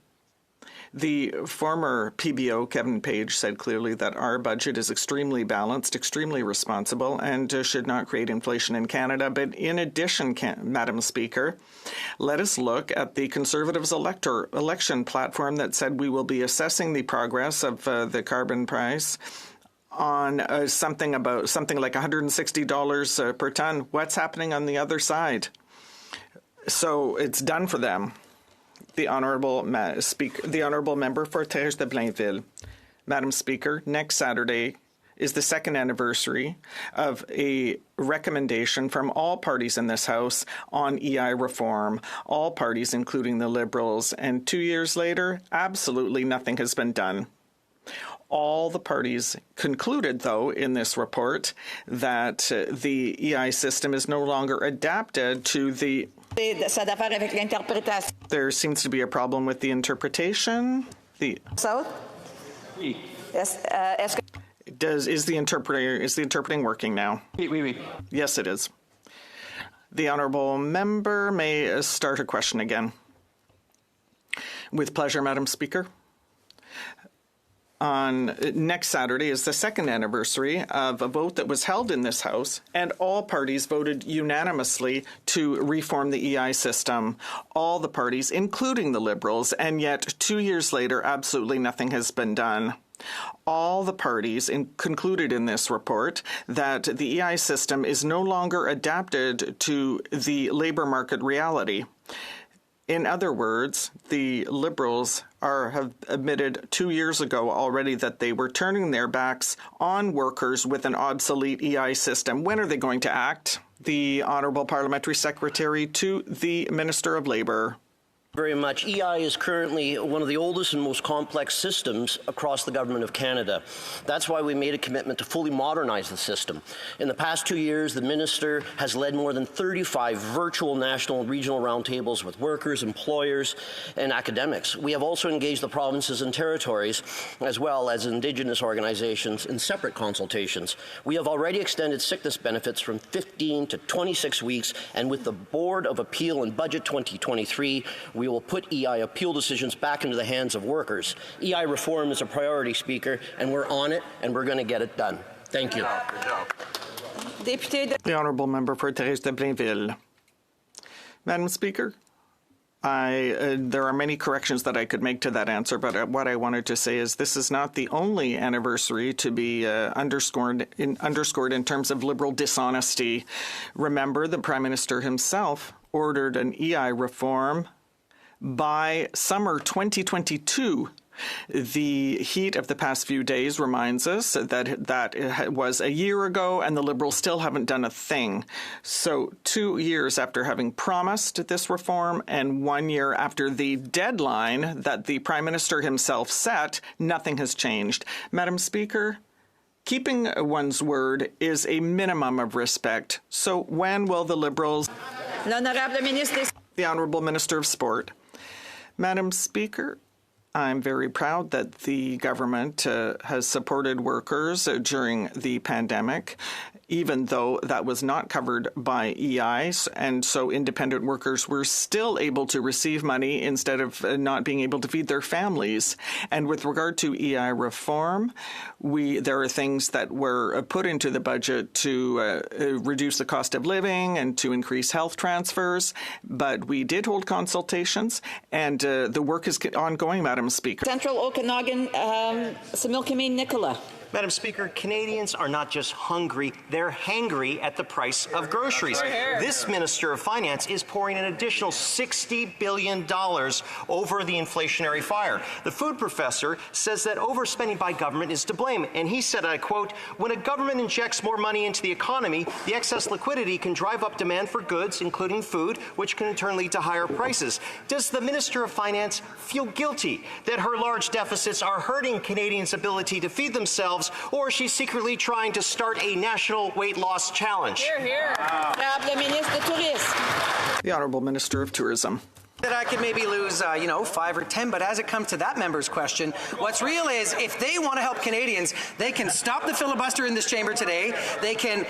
the former PBO, Kevin Page, said clearly that our budget is extremely balanced, extremely responsible, and should not create inflation in Canada. But in addition, Madam Speaker, let us look at the Conservatives' election platform that said we will be assessing the progress of the carbon price on something like $160 per ton. What's happening on the other side? So it's done for them. The honourable member for Thérèse de Blainville. Madam Speaker, next Saturday is the second anniversary of a recommendation from all parties in this House on EI reform, all parties including the Liberals, and 2 years later, absolutely nothing has been done. All the parties concluded, though, in this report that the EI system is no longer adapted to the... There seems to be a problem with the interpretation. South? Yes. Is the interpreting working now? Oui. Yes, it is. The honourable member may start a question again. With pleasure, Madam Speaker. On next Saturday is the second anniversary of a vote that was held in this House, and all parties voted unanimously to reform the EI system. All the parties, including the Liberals, and yet 2 years later, absolutely nothing has been done. All the parties concluded in this report that the EI system is no longer adapted to the labour market reality. In other words, the Liberals have admitted 2 years ago already that they were turning their backs on workers with an obsolete EI system. When are they going to act? The Honourable Parliamentary Secretary to the Minister of Labour. Very much. EI is currently one of the oldest and most complex systems across the Government of Canada. That's why we made a commitment to fully modernize the system. In the past 2 years, the Minister has led more than 35 virtual national and regional roundtables with workers, employers, and academics. We have also engaged the provinces and territories, as well as Indigenous organizations, in separate consultations. We have already extended sickness benefits from 15 to 26 weeks, and with the Board of Appeal and Budget 2023, we will put EI appeal decisions back into the hands of workers. EI reform is a priority, Speaker, and we're on it, and we're going to get it done. Thank you. The Honourable Member for Thérèse de Blainville. Madam Speaker, there are many corrections that I could make to that answer, but what I wanted to say is this is not the only anniversary to be underscored in terms of Liberal dishonesty. Remember, the Prime Minister himself ordered an EI reform by summer 2022. The heat of the past few days reminds us that it was a year ago and the Liberals still haven't done a thing. So 2 years after having promised this reform and 1 year after the deadline that the Prime Minister himself set, nothing has changed. Madam Speaker, keeping one's word is a minimum of respect. So when will the Liberals... The Honourable Minister of Sport. Madam Speaker, I'm very proud that the government has supported workers during the pandemic, even though that was not covered by EI, and so independent workers were still able to receive money instead of not being able to feed their families. And with regard to EI reform, there are things that were put into the budget to reduce the cost of living and to increase health transfers, but we did hold consultations, and the work is ongoing, Madam Speaker. Central Okanagan, Similkameen Nicola. Madam Speaker, Canadians are not just hungry, they're hangry at the price of groceries. This Minister of Finance is pouring an additional $60 billion over the inflationary fire. The food professor says that overspending by government is to blame, and he said, I quote, "When a government injects more money into the economy, the excess liquidity can drive up demand for goods, including food, which can in turn lead to higher prices." Does the Minister of Finance feel guilty that her large deficits are hurting Canadians' ability to feed themselves, or is she secretly trying to start a national weight loss challenge? The Honourable Minister of Tourism. That I could maybe lose, 5 or 10, but as it comes to that member's question, what's real is if they want to help Canadians, they can stop the filibuster in this chamber today, they can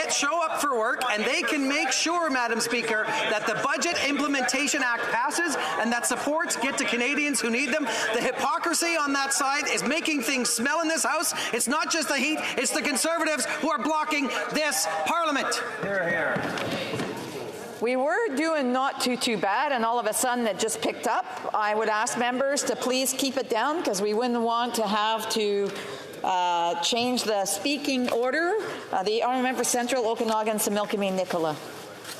show up for work, and they can make sure, Madam Speaker, that the Budget Implementation Act passes and that supports get to Canadians who need them. The hypocrisy on that side is making things smell in this House. It's not just the heat, it's the Conservatives who are blocking this Parliament. Hear, hear. We were doing not too bad, and all of a sudden it just picked up. I would ask members to please keep it down because we wouldn't want to have to change the speaking order. The honourable member for Central Okanagan, Similkameen Nicola.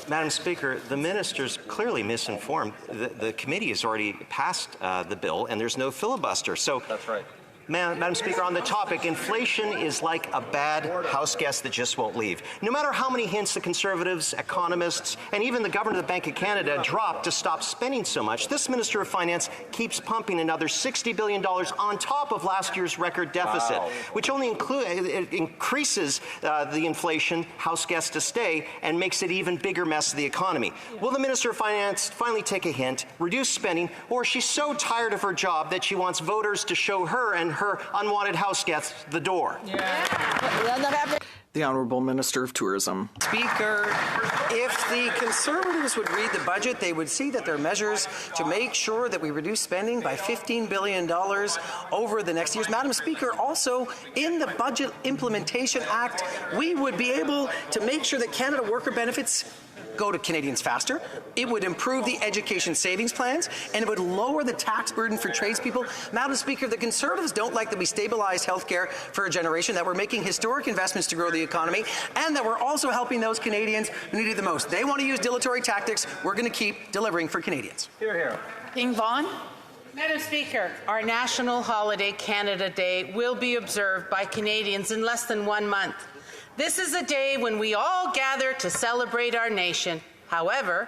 Madam Speaker, the minister's clearly misinformed. The committee has already passed the bill, and there's no filibuster. So, that's right. Madam Speaker, on the topic, inflation is like a bad House guest that just won't leave. No matter how many hints the Conservatives, economists, and even the Governor of the Bank of Canada drop to stop spending so much, this Minister of Finance keeps pumping another $60 billion on top of last year's record deficit, which only increases the inflation House guests to stay and makes it an even bigger mess of the economy. Will the Minister of Finance finally take a hint, reduce spending, or is she so tired of her job that she wants voters to show her and her unwanted House guests the door? The Honourable Minister of Tourism. Speaker, if the Conservatives would read the budget, they would see that there are measures to make sure that we reduce spending by $15 billion over the next years. Madam Speaker, also in the Budget Implementation Act, we would be able to make sure that Canada Worker Benefits go to Canadians faster. It would improve the education savings plans, and it would lower the tax burden for tradespeople. Madam Speaker, the Conservatives don't like that we stabilized healthcare for a generation, that we're making historic investments to grow the economy, and that we're also helping those Canadians who need it the most. They want to use dilatory tactics. We're going to keep delivering for Canadians. Hear, hear. King Vaughan. Madam Speaker, our national holiday, Canada Day, will be observed by Canadians in less than 1 month. This is a day when we all gather to celebrate our nation. However,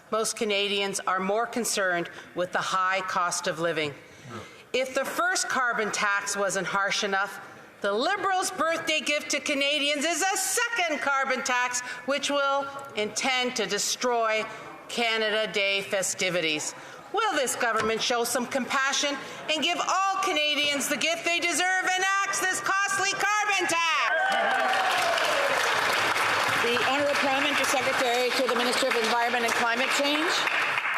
most Canadians are more concerned with the high cost of living. If the first carbon tax wasn't harsh enough, the Liberals' birthday gift to Canadians is a second carbon tax, which will intend to destroy Canada Day festivities. Will this government show some compassion and give all Canadians the gift they deserve and axe this costly carbon tax? The Honourable Parliamentary Secretary to the Minister of Environment and Climate Change.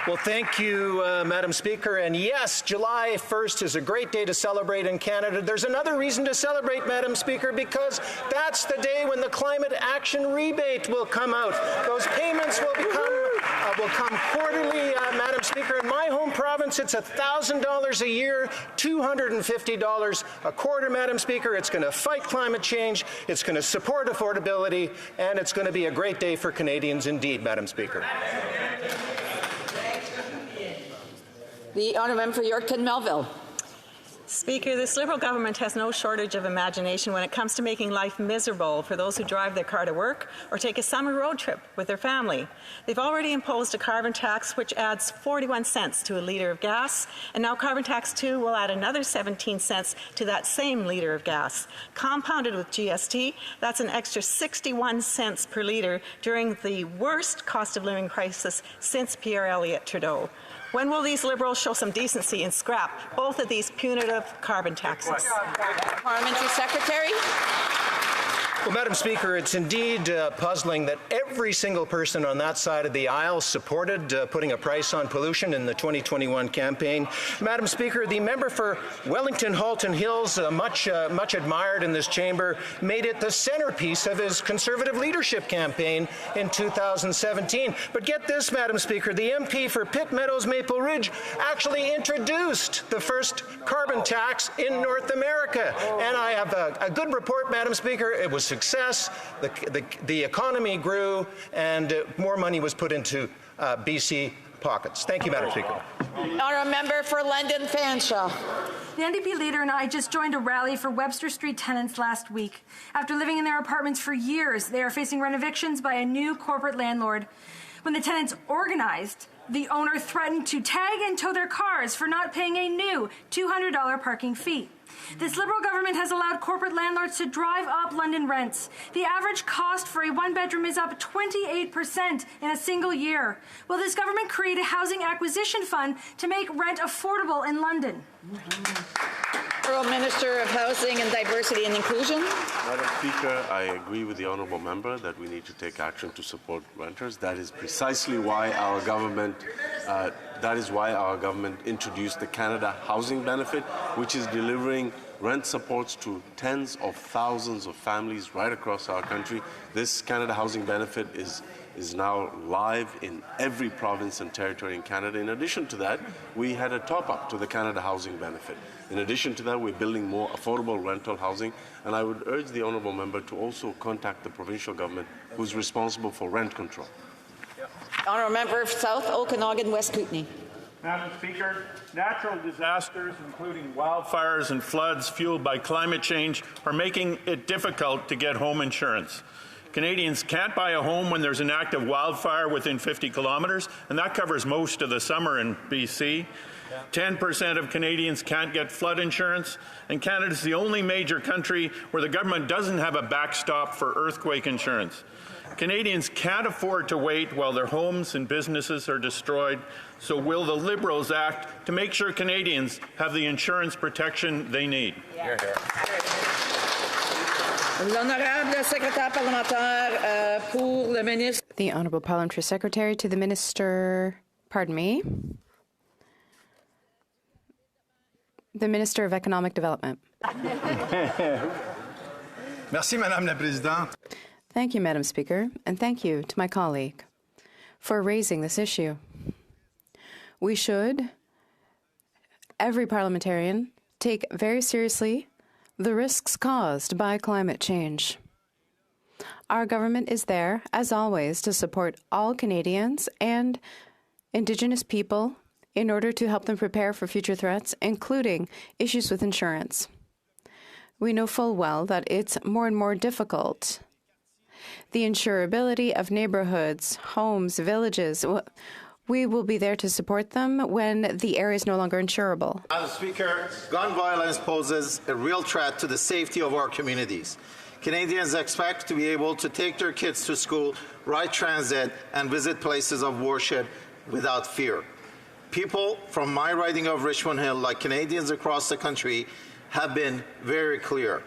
Well, thank you, Madam Speaker. And yes, July 1st is a great day to celebrate in Canada. There's another reason to celebrate, Madam Speaker, because that's the day when the Climate Action Rebate will come out. Those payments will come quarterly, Madam Speaker. In my home province, it's $1,000 a year, $250 a quarter, Madam Speaker. It's going to fight climate change, it's going to support affordability, and it's going to be a great day for Canadians indeed, Madam Speaker. The honourable member for Yorkton Melville. Speaker, this Liberal government has no shortage of imagination when it comes to making life miserable for those who drive their car to work or take a summer road trip with their family. They've already imposed a carbon tax which adds 41 cents to a litre of gas, and now carbon tax 2 will add another 17 cents to that same litre of gas. Compounded with GST, that's an extra 61 cents per litre during the worst cost of living crisis since Pierre Elliott Trudeau. When will these Liberals show some decency and scrap both of these punitive carbon taxes? Parliamentary Secretary. Well, Madam Speaker, it's indeed puzzling that every single person on that side of the aisle supported putting a price on pollution in the 2021 campaign. Madam Speaker, the member for Wellington-Halton Hills, much admired in this chamber, made it the centerpiece of his Conservative leadership campaign in 2017. But get this, Madam Speaker, the MP for Pitt Meadows Maple Ridge actually introduced the first carbon tax in North America. And I have a good report, Madam Speaker. It was success, the economy grew, and more money was put into BC pockets. Thank you, Madam Speaker. Honourable member for London Fanshawe. The NDP leader and I just joined a rally for Webster Street tenants last week. After living in their apartments for years, they are facing rent evictions by a new corporate landlord. When the tenants organized, the owner threatened to tag and tow their cars for not paying a new $200 parking fee. This Liberal government has allowed corporate landlords to drive up London rents. The average cost for a one-bedroom is up 28% in a single year. Will this government create a housing acquisition fund to make rent affordable in London? Minister of Housing and Diversity and Inclusion. Madam Speaker, I agree with the honourable member that we need to take action to support renters. That is precisely why our government introduced the Canada Housing Benefit, which is delivering rent supports to tens of thousands of families right across our country. This Canada Housing Benefit is now live in every province and territory in Canada. In addition to that, we had a top-up to the Canada Housing Benefit. In addition to that, we're building more affordable rental housing, and I would urge the honourable member to also contact the provincial government, who's responsible for rent control. Honourable Member of South Okanagan, West Kootenay. Madam Speaker, natural disasters, including wildfires and floods fueled by climate change, are making it difficult to get home insurance. Canadians can't buy a home when there's an active wildfire within 50 kilometres, and that covers most of the summer in BC. 10% of Canadians can't get flood insurance, and Canada is the only major country where the government doesn't have a backstop for earthquake insurance. Canadians can't afford to wait while their homes and businesses are destroyed, so will the Liberals act to make sure Canadians have the insurance protection they need? The Honourable Parliamentary Secretary to the Minister, the Minister of Economic Development. Merci, Madame la Présidente. Thank you, Madam Speaker, and thank you to my colleague for raising this issue. We should, every parliamentarian, take very seriously the risks caused by climate change. Our government is there, as always, to support all Canadians and Indigenous people in order to help them prepare for future threats, including issues with insurance. We know full well that it's more and more difficult. The insurability of neighborhoods, homes, villages, we will be there to support them when the area is no longer insurable. Madam Speaker, gun violence poses a real threat to the safety of our communities. Canadians expect to be able to take their kids to school, ride transit, and visit places of worship without fear. People from my riding of Richmond Hill, like Canadians across the country, have been very clear.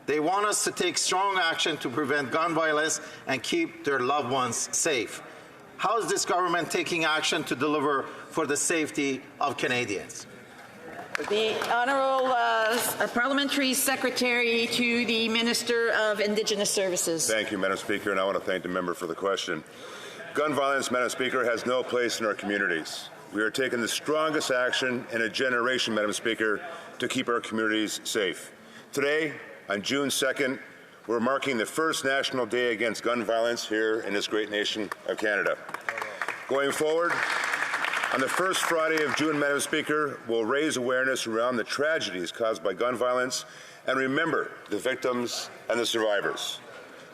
They want us to take strong action to prevent gun violence and keep their loved ones safe. How is this government taking action to deliver for the safety of Canadians? The Honourable Parliamentary Secretary to the Minister of Indigenous Services. Thank you, Madam Speaker, and I want to thank the member for the question. Gun violence, Madam Speaker, has no place in our communities. We are taking the strongest action in a generation, Madam Speaker, to keep our communities safe. Today, on June 2nd, we're marking the first National Day Against Gun Violence here in this great nation of Canada. Going forward, on the first Friday of June, Madam Speaker, we'll raise awareness around the tragedies caused by gun violence and remember the victims and the survivors.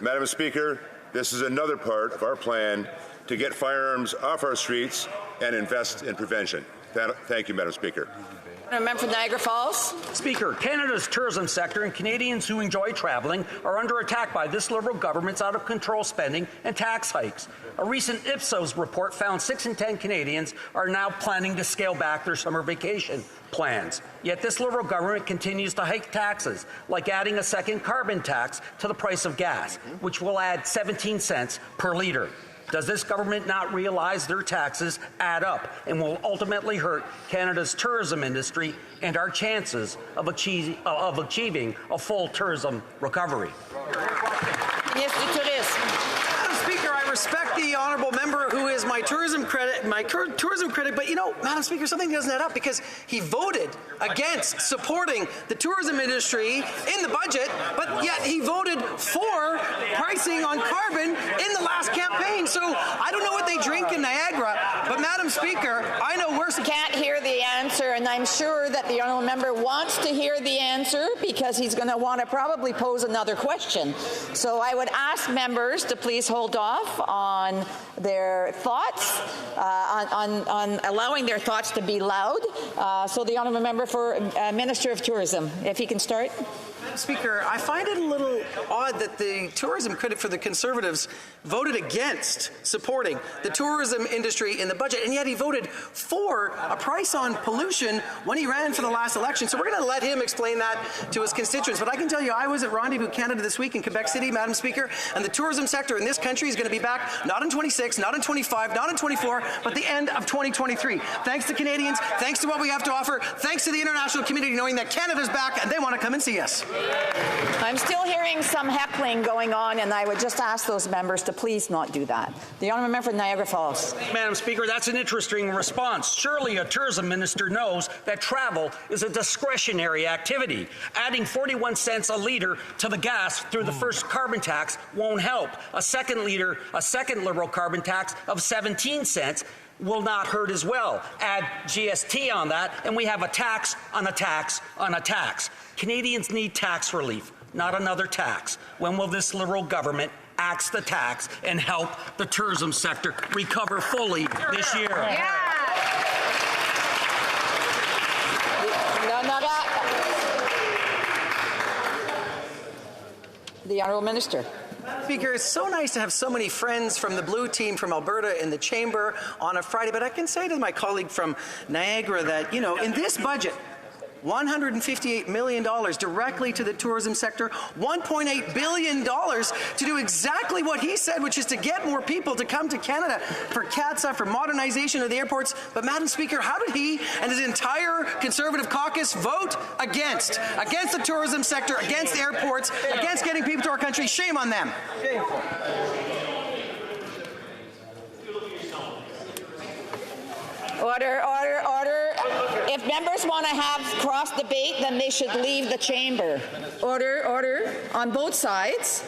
Madam Speaker, this is another part of our plan to get firearms off our streets and invest in prevention. Thank you, Madam Speaker. Member for Niagara Falls. Speaker, Canada's tourism sector and Canadians who enjoy traveling are under attack by this Liberal government's out-of-control spending and tax hikes. A recent Ipsos report found 6 in 10 Canadians are now planning to scale back their summer vacation plans. Yet this Liberal government continues to hike taxes, like adding a second carbon tax to the price of gas, which will add 17 cents per litre. Does this government not realize their taxes add up and will ultimately hurt Canada's tourism industry and our chances of achieving a full tourism recovery? Madam Speaker, I respect the honourable member who is my tourism critic, but you know, Madam Speaker, something doesn't add up because he voted against supporting the tourism industry in the budget, but yet he voted for pricing on carbon in the last it's a campaign, so I don't know what they drink in Niagara, but Madam Speaker, I know we're... Can't hear the answer, and I'm sure that the honourable member wants to hear the answer because he's going to want to probably pose another question. So I would ask members to please hold off on their thoughts, on allowing their thoughts to be loud. So the honourable member for Minister of Tourism, if he can start. Speaker, I find it a little odd that the tourism critic for the Conservatives voted against supporting the tourism industry in the budget, and yet he voted for a price on pollution when he ran for the last election. So we're going to let him explain that to his constituents. But I can tell you, I was at Rendezvous Canada this week in Quebec City, Madam Speaker, and the tourism sector in this country is going to be back not in 26, not in 25, not in 24, but the end of 2023. Thanks to Canadians, thanks to what we have to offer, thanks to the international community knowing that Canada's back and they want to come and see us. I'm still hearing some heckling going on, and I would just ask those members to please not do that. The honourable member for Niagara Falls. Madam Speaker, that's an interesting response. Surely a tourism minister knows that travel is a discretionary activity. Adding 41 cents a litre to the gas through the first carbon tax won't help. A second Liberal carbon tax of 17 cents will not hurt as well. Add GST on that, and we have a tax on a tax on a tax. Canadians need tax relief, not another tax. When will this Liberal government axe the tax and help the tourism sector recover fully this year? The Honourable Minister. Speaker, it's so nice to have so many friends from the Blue team from Alberta in the chamber on a Friday, but I can say to my colleague from Niagara that, you know, in this budget, $158 million directly to the tourism sector, $1.8 billion to do exactly what he said, which is to get more people to come to Canada for CATSA, for modernization of the airports. But Madam Speaker, how did he and his entire Conservative caucus vote against the tourism sector, against airports, against getting people to our country? Shame on them. Shameful. Order, order, order. If members want to have cross debate, then they should leave the chamber. Order, order, on both sides.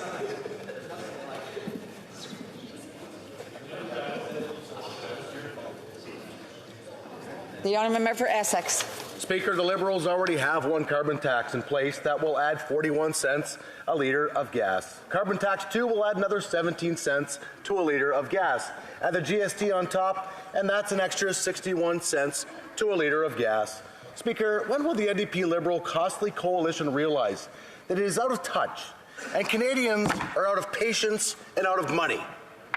The honourable member for Essex. Speaker, the Liberals already have one carbon tax in place that will add 41 cents a litre of gas. Carbon tax 2 will add another 17 cents to a litre of gas. Add the GST on top, and that's an extra 61 cents to a litre of gas. Speaker, when will the NDP Liberal costly coalition realize that it is out of touch and Canadians are out of patience and out of money?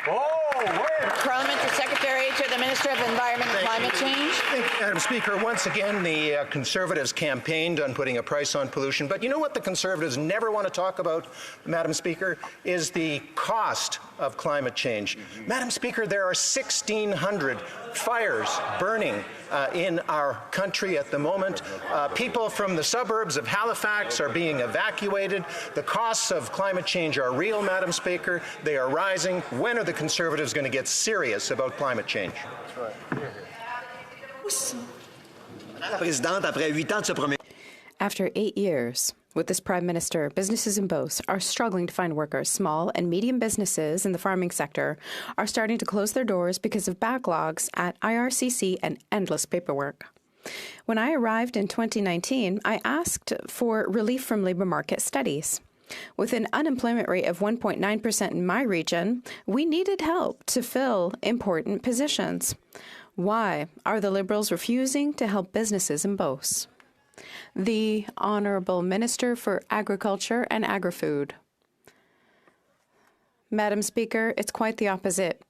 Parliamentary Secretary to the Minister of Environment and Climate Change. Thank you, Madam Speaker. Once again, the Conservatives campaigned on putting a price on pollution. But you know what the Conservatives never want to talk about, Madam Speaker, is the cost of climate change. Madam Speaker, there are 1,600 fires burning in our country at the moment. People from the suburbs of Halifax are being evacuated. The costs of climate change are real, Madam Speaker. They are rising. When are the Conservatives going to get serious about climate change? After 8 years with this Prime Minister, businesses in Beauce are struggling to find workers. Small and medium businesses in the farming sector are starting to close their doors because of backlogs at IRCC and endless paperwork. When I arrived in 2019, I asked for relief from labour market studies. With an unemployment rate of 1.9% in my region, we needed help to fill important positions. Why are the Liberals refusing to help businesses in Beauce? The Honourable Minister for Agriculture and Agri-Food. Madam Speaker, it's quite the opposite.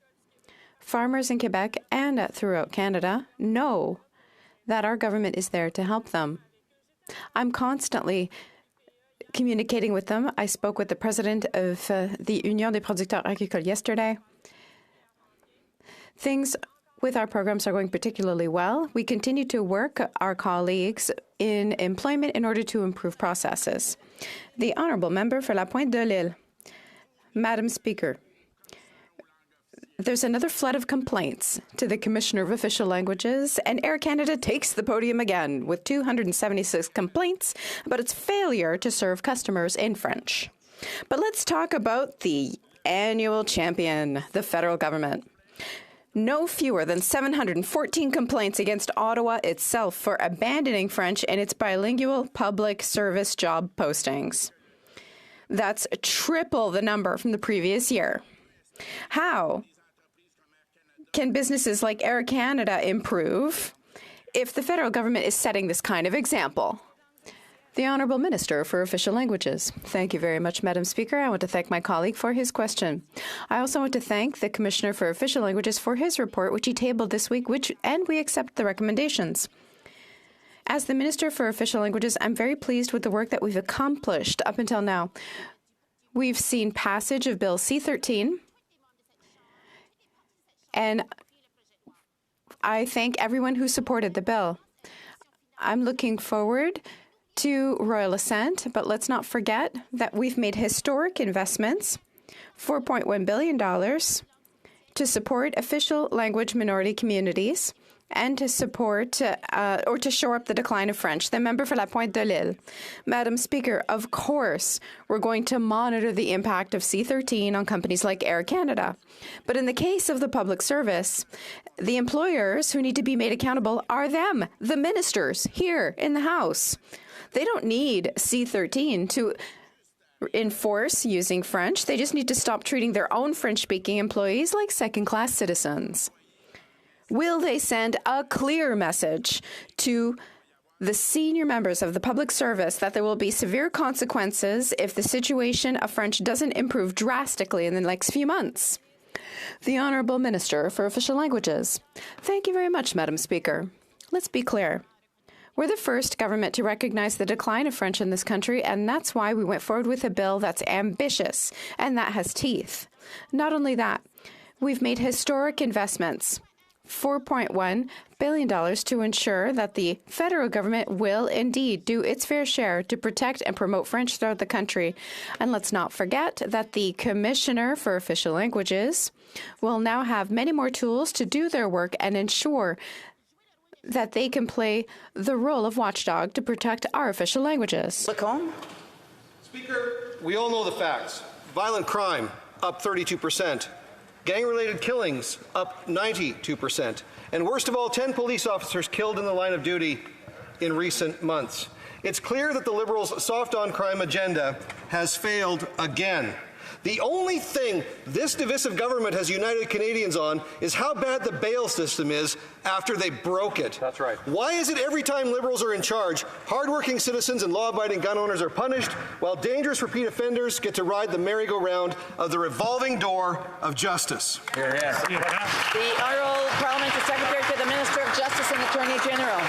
Farmers in Quebec and throughout Canada know that our government is there to help them. I'm constantly communicating with them. I spoke with the president of the Union des producteurs agricoles yesterday. Things with our programs are going particularly well. We continue to work our colleagues in employment in order to improve processes. The Honourable Member for La Pointe de l'Île. Madam Speaker, there's another flood of complaints to the Commissioner of Official Languages, and Air Canada takes the podium again with 276 complaints about its failure to serve customers in French. But let's talk about the annual champion, the federal government. No fewer than 714 complaints against Ottawa itself for abandoning French in its bilingual public service job postings. That's triple the number from the previous year. How can businesses like Air Canada improve if the federal government is setting this kind of example? The Honourable Minister for Official Languages. Thank you very much, Madam Speaker. I want to thank my colleague for his question. I also want to thank the Commissioner for Official Languages for his report, which he tabled this week, and we accept the recommendations. As the Minister for Official Languages, I'm very pleased with the work that we've accomplished up until now. We've seen passage of Bill C-13, and I thank everyone who supported the bill. I'm looking forward to royal assent, but let's not forget that we've made historic investments, $4.1 billion, to support official language minority communities and to support or to shore up the decline of French. The member for La Pointe de l'Île. Madam Speaker, of course, we're going to monitor the impact of C-13 on companies like Air Canada. But in the case of the public service, the employers who need to be made accountable are them, the ministers here in the House. They don't need C-13 to enforce using French. They just need to stop treating their own French-speaking employees like second-class citizens. Will they send a clear message to the senior members of the public service that there will be severe consequences if the situation of French doesn't improve drastically in the next few months? The Honourable Minister for Official Languages. Thank you very much, Madam Speaker. Let's be clear. We're the first government to recognize the decline of French in this country, and that's why we went forward with a bill that's ambitious and that has teeth. Not only that, we've made historic investments, $4.1 billion, to ensure that the federal government will indeed do its fair share to protect and promote French throughout the country. And let's not forget that the Commissioner for Official Languages will now have many more tools to do their work and ensure that they can play the role of watchdog to protect our official languages. Speaker, we all know the facts. Violent crime, up 32%. Gang-related killings, up 92%. And worst of all, 10 police officers killed in the line of duty in recent months. It's clear that the Liberals' soft-on-crime agenda has failed again. The only thing this divisive government has united Canadians on is how bad the bail system is after they broke it. That's right. Why is it every time Liberals are in charge, hardworking citizens and law-abiding gun owners are punished, while dangerous repeat offenders get to ride the merry-go-round of the revolving door of justice? The Honourable Parliamentary Secretary to the Minister of Justice and Attorney General.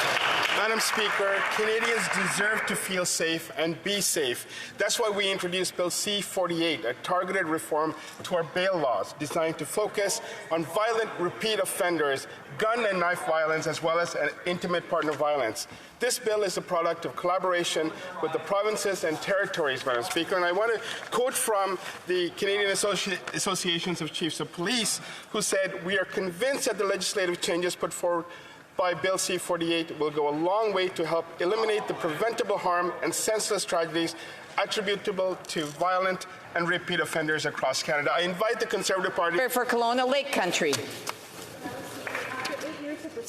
Madam Speaker, Canadians deserve to feel safe and be safe. That's why we introduced Bill C-48, a targeted reform to our bail laws designed to focus on violent repeat offenders, gun and knife violence, as well as intimate partner violence. This bill is a product of collaboration with the provinces and territories, Madam Speaker, and I want to quote from the Canadian Associations of Chiefs of Police, who said, "We are convinced that the legislative changes put forward by Bill C-48 will go a long way to help eliminate the preventable harm and senseless tragedies attributable to violent and repeat offenders across Canada." I invite the Conservative Party for Kelowna Lake Country.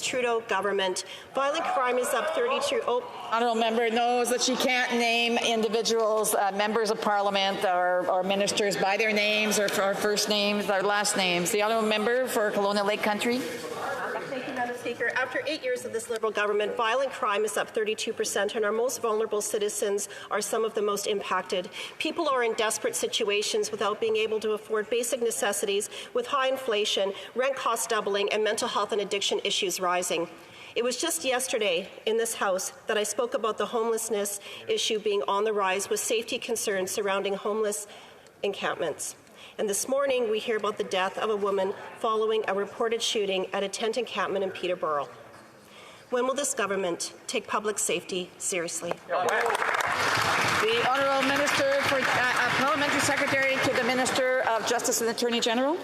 Trudeau government. Violent crime is up 32. Honourable member knows that she can't name individuals, members of Parliament or ministers by their names or for first names or last names. The Honourable member for Kelowna Lake Country. Thank you, Madam Speaker. After 8 years of this Liberal government, violent crime is up 32%, and our most vulnerable citizens are some of the most impacted. People are in desperate situations without being able to afford basic necessities, with high inflation, rent costs doubling, and mental health and addiction issues rising. It was just yesterday in this House that I spoke about the homelessness issue being on the rise, with safety concerns surrounding homeless encampments. And this morning, we hear about the death of a woman following a reported shooting at a tent encampment in Peterborough. When will this government take public safety seriously? The Honourable Minister for Parliamentary Secretary to the Minister of Justice and Attorney General.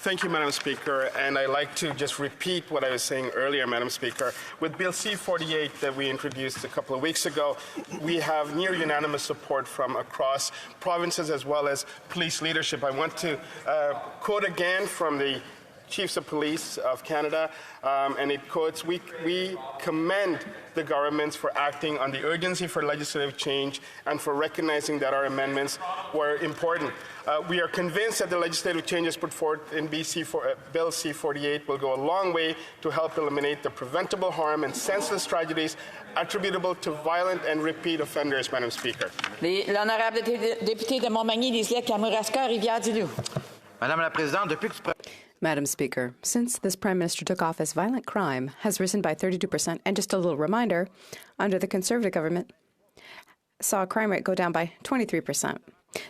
Thank you, Madam Speaker. And I'd like to just repeat what I was saying earlier, Madam Speaker. With Bill C-48 that we introduced a couple of weeks ago, we have near unanimous support from across provinces as well as police leadership. I want to quote again from the Chiefs of Police of Canada, and it quotes, we commend the governments for acting on the urgency for legislative change and for recognizing that our amendments were important. We are convinced that the legislative changes put forth in Bill C-48 will go a long way to help eliminate the preventable harm and senseless tragedies attributable to violent and repeat offenders, Madam Speaker. L'honorable député de Montmagny-Lislet-Kamouraska, Rivière-du-Loup. Madame la Présidente, depuis que Madam Speaker, since this Prime Minister took office, violent crime has risen by 32%. And just a little reminder, under the Conservative government, saw crime rate go down by 23%.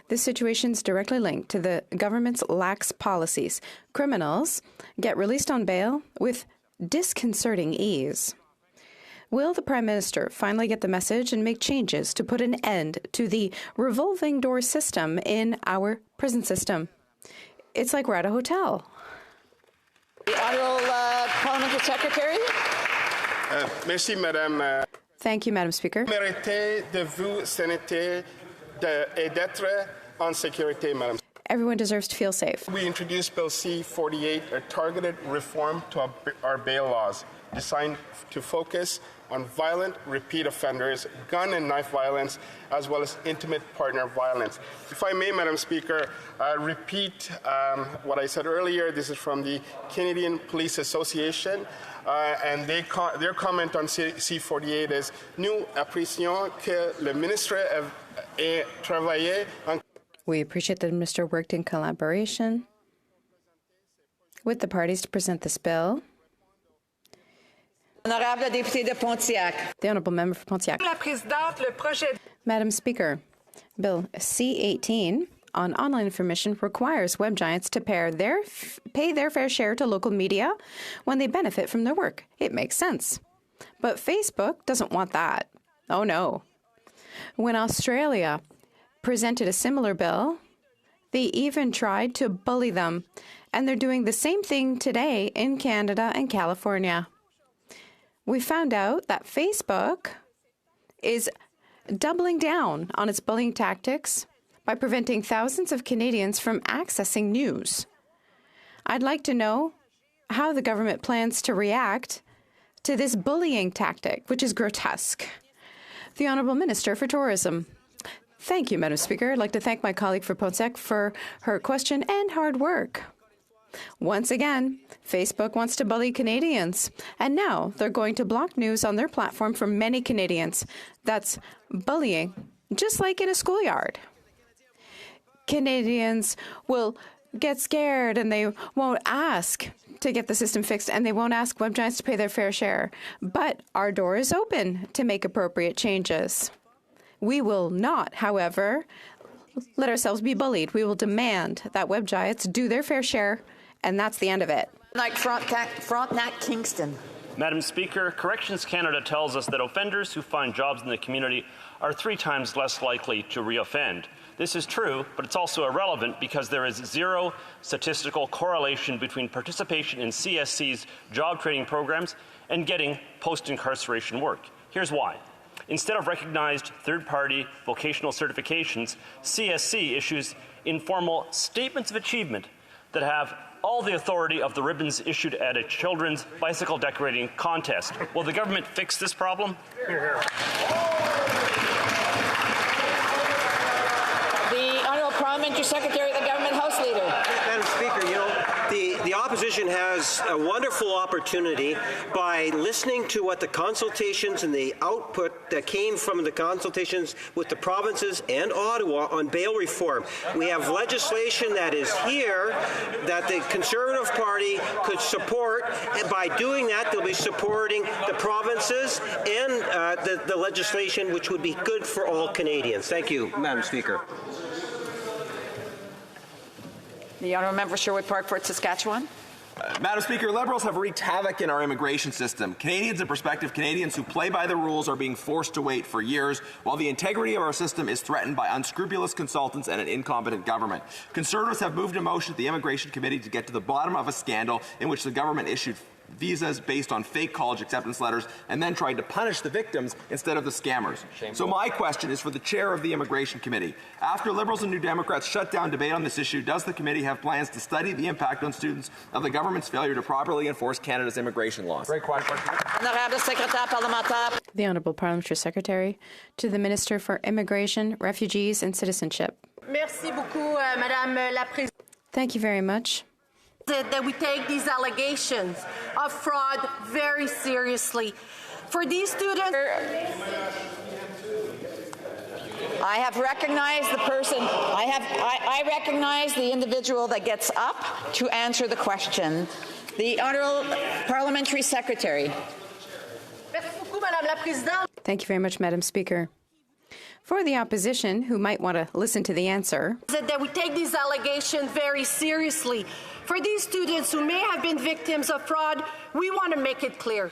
This situation is directly linked to the government's lax policies. Criminals get released on bail with disconcerting ease. Will the Prime Minister finally get the message and make changes to put an end to the revolving door system in our prison system? It's like we're at a hotel. The Honourable Parliamentary Secretary. Merci, Madame. Thank you, Madam Speaker. Méritez de vous santé et d'être en sécurité, Madam. Everyone deserves to feel safe. We introduced Bill C-48, a targeted reform to our bail laws designed to focus on violent repeat offenders, gun and knife violence, as well as intimate partner violence. If I may, Madam Speaker, repeat what I said earlier. This is from the Canadian Police Association, and their comment on C-48 is nous apprécions que le ministre ait travaillé en. We appreciate that the Minister worked in collaboration with the parties to present this bill. Honorable député de Pontiac. The Honourable Member for Pontiac. Madam Speaker, Bill C-18 on online information requires web giants to pay their fair share to local media when they benefit from their work. It makes sense. But Facebook doesn't want that. Oh no. When Australia presented a similar bill, they even tried to bully them, and they're doing the same thing today in Canada and California. We found out that Facebook is doubling down on its bullying tactics by preventing thousands of Canadians from accessing news. I'd like to know how the government plans to react to this bullying tactic, which is grotesque. The Honourable Minister for Tourism. Thank you, Madam Speaker. I'd like to thank my colleague for Pontiac for her question and hard work. Once again, Facebook wants to bully Canadians, and now they're going to block news on their platform for many Canadians. That's bullying, just like in a schoolyard. Canadians will get scared and they won't ask to get the system fixed, and they won't ask web giants to pay their fair share. But our door is open to make appropriate changes. We will not, however, let ourselves be bullied. We will demand that web giants do their fair share, and that's the end of it. Like Frontenac Kingston. Madam Speaker, Corrections Canada tells us that offenders who find jobs in the community are 3 times less likely to reoffend. This is true, but it's also irrelevant because there is zero statistical correlation between participation in CSC's job training programs and getting post-incarceration work. Here's why. Instead of recognized third-party vocational certifications, CSC issues informal statements of achievement that have all the authority of the ribbons issued at a children's bicycle decorating contest. Will the government fix this problem? The Honourable Parliamentary Secretary of the Government House Leader. Madam Speaker, you know, the opposition has a wonderful opportunity by listening to what the consultations and the output that came from the consultations with the provinces and Ottawa on bail reform. We have legislation that is here that the Conservative Party could support, and by doing that, they'll be supporting the provinces and the legislation, which would be good for all Canadians. Thank you, Madam Speaker. The Honourable Member for Sherwood Park, Fort Saskatchewan. Madam Speaker, Liberals have wreaked havoc in our immigration system. Canadians and prospective Canadians who play by the rules are being forced to wait for years, while the integrity of our system is threatened by unscrupulous consultants and an incompetent government. Conservatives have moved a motion at the Immigration Committee to get to the bottom of a scandal in which the government issued visas based on fake college acceptance letters and then tried to punish the victims instead of the scammers. So my question is for the chair of the Immigration Committee. After Liberals and New Democrats shut down debate on this issue, does the committee have plans to study the impact on students of the government's failure to properly enforce Canada's immigration laws? Great question. The Honourable Parliamentary Secretary to the Minister for Immigration, Refugees and Citizenship. Merci beaucoup, Madame la Présidente. Thank you very much. That we take these allegations of fraud very seriously. For these students, I have recognized the person. I recognize the individual that gets up to answer the question. The Honourable Parliamentary Secretary. Merci beaucoup, Madame la Présidente. Thank you very much, Madam Speaker. For the opposition, who might want to listen to the answer, that we take these allegations very seriously. For these students who may have been victims of fraud, we want to make it clear.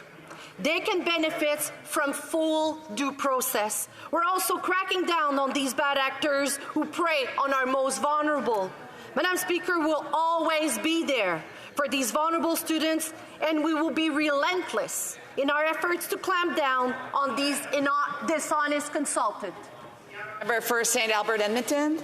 They can benefit from full due process. We're also cracking down on these bad actors who prey on our most vulnerable. Madam Speaker, we'll always be there for these vulnerable students, and we will be relentless in our efforts to clamp down on these dishonest consultants. Member for St. Albert Edmonton.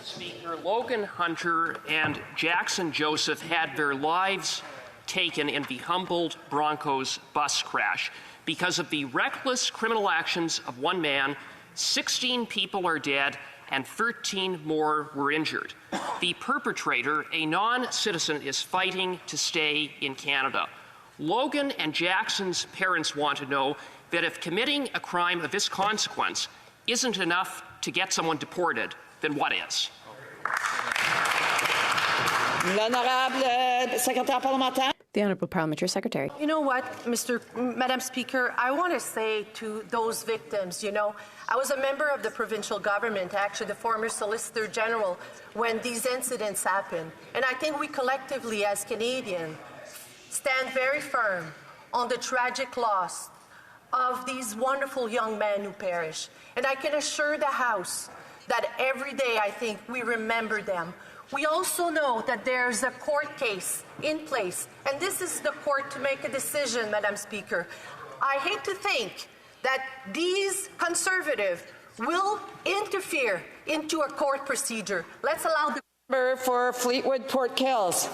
Speaker, Logan Hunter and Jackson Joseph had their lives taken in the Humboldt Broncos bus crash. Because of the reckless criminal actions of one man, 16 people are dead and 13 more were injured. The perpetrator, a non-citizen, is fighting to stay in Canada. Logan and Jackson's parents want to know that if committing a crime of this consequence isn't enough to get someone deported, then what is? the Honourable Parliamentary Secretary. You know what, Madam Speaker, I want to say to those victims, I was a member of the provincial government, actually the former Solicitor General, when these incidents happened. And I think we collectively as Canadians stand very firm on the tragic loss of these wonderful young men who perished. And I can assure the House that every day I think we remember them. We also know that there's a court case in place, and this is the court to make a decision, Madam Speaker. I hate to think that these Conservatives will interfere into a court procedure. Let's allow the member for Fleetwood Port Kills.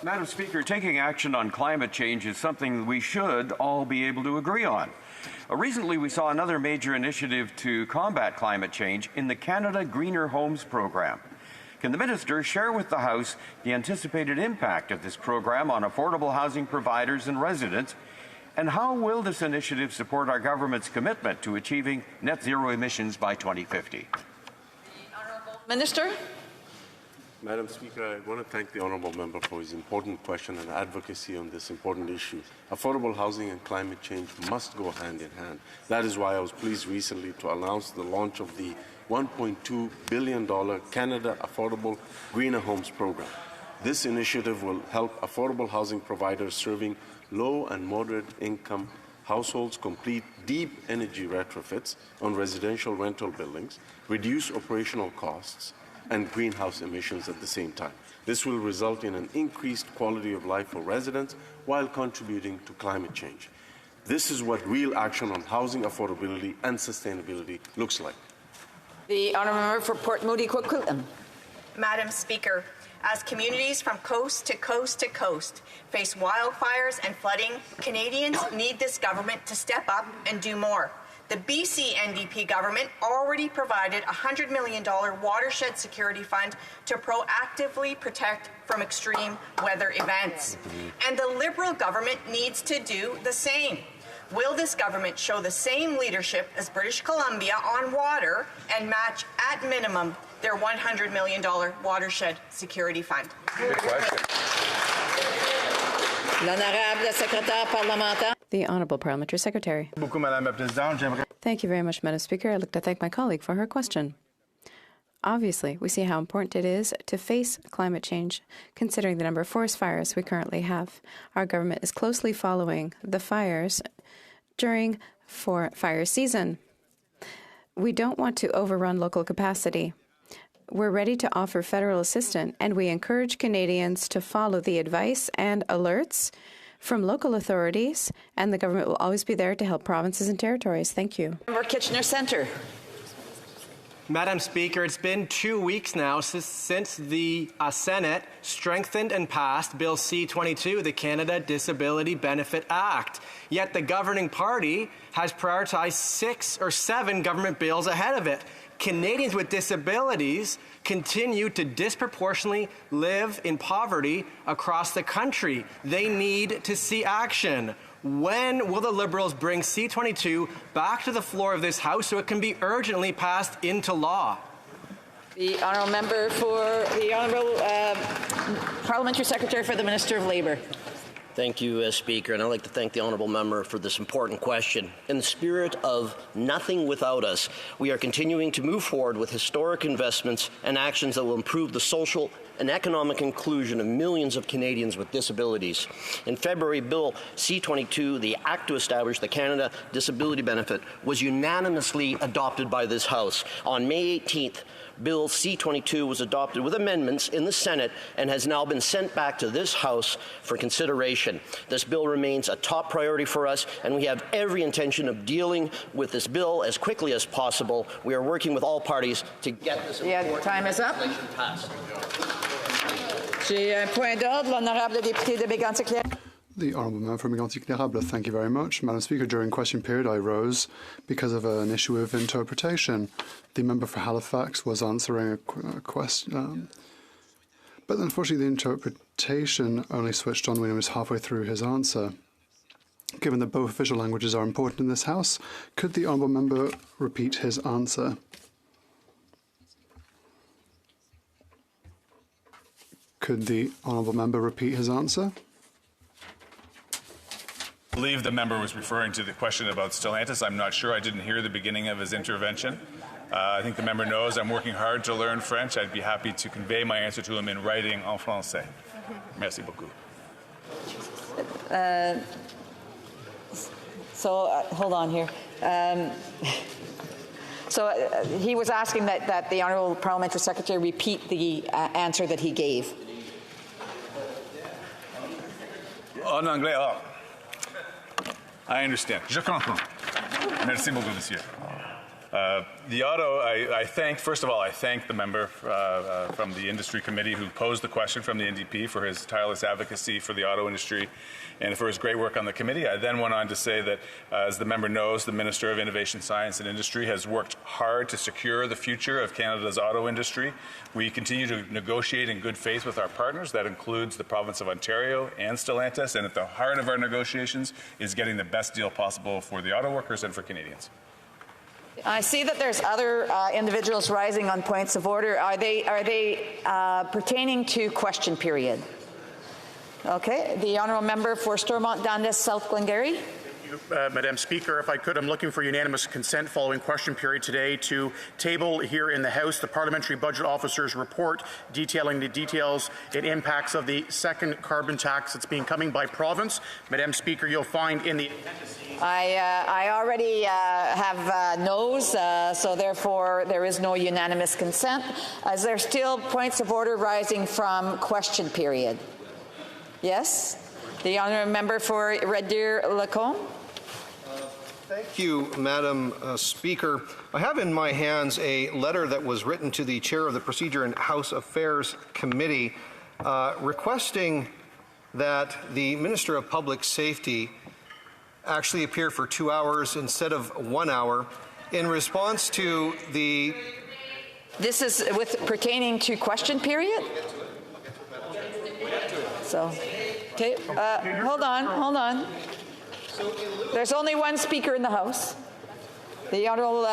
Madam Speaker, taking action on climate change is something we should all be able to agree on. Recently, we saw another major initiative to combat climate change in the Canada Greener Homes program. Can the Minister share with the House the anticipated impact of this program on affordable housing providers and residents, and how will this initiative support our government's commitment to achieving net zero emissions by 2050? Minister. Madam Speaker, I want to thank the honourable member for his important question and advocacy on this important issue. Affordable housing and climate change must go hand in hand. That is why I was pleased recently to announce the launch of the $1.2 billion Canada Affordable Greener Homes program. This initiative will help affordable housing providers serving low and moderate income households complete deep energy retrofits on residential rental buildings, reduce operational costs, and greenhouse emissions at the same time. This will result in an increased quality of life for residents while contributing to climate change. This is what real action on housing affordability and sustainability looks like. The honourable member for Port Moody Coquitlam. Madam Speaker, as communities from coast to coast to coast face wildfires and flooding, Canadians need this government to step up and do more. The BC NDP government already provided a $100 million watershed security fund to proactively protect from extreme weather events. And the Liberal government needs to do the same. Will this government show the same leadership as British Columbia on water and match at minimum their $100 million watershed security fund? Good question. L'honorable secrétaire parlementaire. The Honourable Parliamentary Secretary. Thank you very much, Madam Speaker. I'd like to thank my colleague for her question. Obviously, we see how important it is to face climate change, considering the number of forest fires we currently have. Our government is closely following the fires during fire season. We don't want to overrun local capacity. We're ready to offer federal assistance, and we encourage Canadians to follow the advice and alerts from local authorities, and the government will always be there to help provinces and territories. Thank you. Member Kitchener Centre. Madam Speaker, it's been 2 weeks now since the Senate strengthened and passed Bill C-22, the Canada Disability Benefit Act. Yet the governing party has prioritized 6 or 7 government bills ahead of it. Canadians with disabilities continue to disproportionately live in poverty across the country. They need to see action. When will the Liberals bring C-22 back to the floor of this House so it can be urgently passed into law? The honourable member for the honourable Parliamentary Secretary for the Minister of Labour. Thank you, Speaker, and I'd like to thank the honourable member for this important question. In the spirit of nothing without us, we are continuing to move forward with historic investments and actions that will improve the social and economic inclusion of millions of Canadians with disabilities. In February, Bill C-22, the Act to establish the Canada Disability Benefit, was unanimously adopted by this House. On May 18th, Bill C-22 was adopted with amendments in the Senate and has now been sent back to this House for consideration. This bill remains a top priority for us, and we have every intention of dealing with this bill as quickly as possible. We are working with all parties to get this important time is up. legislation passed. J'ai un point d'ordre, l'honorable député de Mégantic-Clair. The Honourable Member for Mégantic-Clairable. Thank you very much. Madam Speaker, during question period I rose because of an issue of interpretation. The member for Halifax was answering a question, but unfortunately the interpretation only switched on when he was halfway through his answer. Given that both official languages are important in this House, could the Honourable Member repeat his answer? Could the Honourable Member repeat his answer? I believe the member was referring to the question about Stellantis. I'm not sure. I didn't hear the beginning of his intervention. I think the member knows I'm working hard to learn French. I'd be happy to convey my answer to him in writing en français. Merci beaucoup. Hold on here. He was asking that the Honourable Parliamentary Secretary repeat the answer that he gave. En anglais, I understand. Je comprends. Merci beaucoup, monsieur. The auto, I thank, first of all, I thank the member from the Industry Committee who posed the question from the NDP for his tireless advocacy for the auto industry and for his great work on the committee. I then went on to say that, as the member knows, the Minister of Innovation, Science and Industry has worked hard to secure the future of Canada's auto industry. We continue to negotiate in good faith with our partners. That includes the province of Ontario and Stellantis, and at the heart of our negotiations is getting the best deal possible for the auto workers and for Canadians. I see that there's other individuals rising on points of order. Are they pertaining to question period? Okay. The honourable member for Stormont Dundas, South Glengarry. Madam Speaker, if I could, I'm looking for unanimous consent following question period today to table here in the House the Parliamentary Budget Officer's report detailing the details and impacts of the second carbon tax that's being coming by province. Madam Speaker, you'll find in the I already have no's, so therefore there is no unanimous consent. Is there still points of order rising from question period? Yes? The honourable member for Red Deer-Lacombe. Thank you, Madam Speaker. I have in my hands a letter that was written to the Chair of the Procedure and House Affairs Committee requesting that the Minister of Public Safety actually appear for 2 hours instead of 1 hour in response to the... This is pertaining to question period? So, okay, hold on. There's only one speaker in the House. The honourable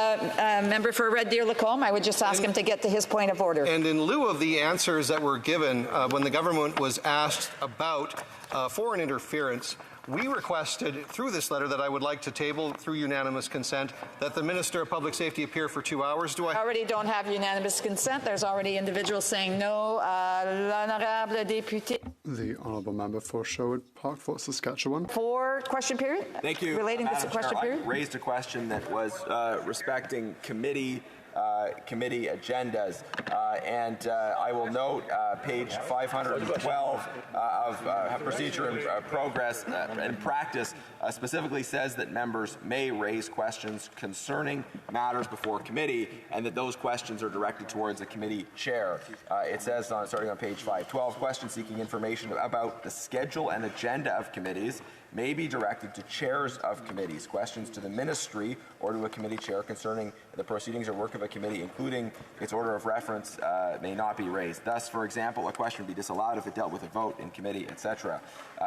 member for Red Deer-Lacombe, I would just ask him to get to his point of order. And in lieu of the answers that were given when the government was asked about foreign interference, we requested through this letter that I would like to table through unanimous consent that the Minister of Public Safety appear for 2 hours. Do I already don't have unanimous consent? There's already individuals saying no. L'honorable député. The honourable member for Sherwood Park, Fort Saskatchewan. For question period? Thank you. Relating Madam to question Chair, period? I raised a question that was respecting committee agendas. I will note page 512 of Procedure and Progress and Practice specifically says that members may raise questions concerning matters before committee and that those questions are directed towards the committee chair. It says, starting on page 512, questions seeking information about the schedule and agenda of committees may be directed to chairs of committees. Questions to the ministry or to a committee chair concerning the proceedings or work of a committee, including its order of reference, may not be raised. Thus, for example, a question would be disallowed if it dealt with a vote in committee, etc.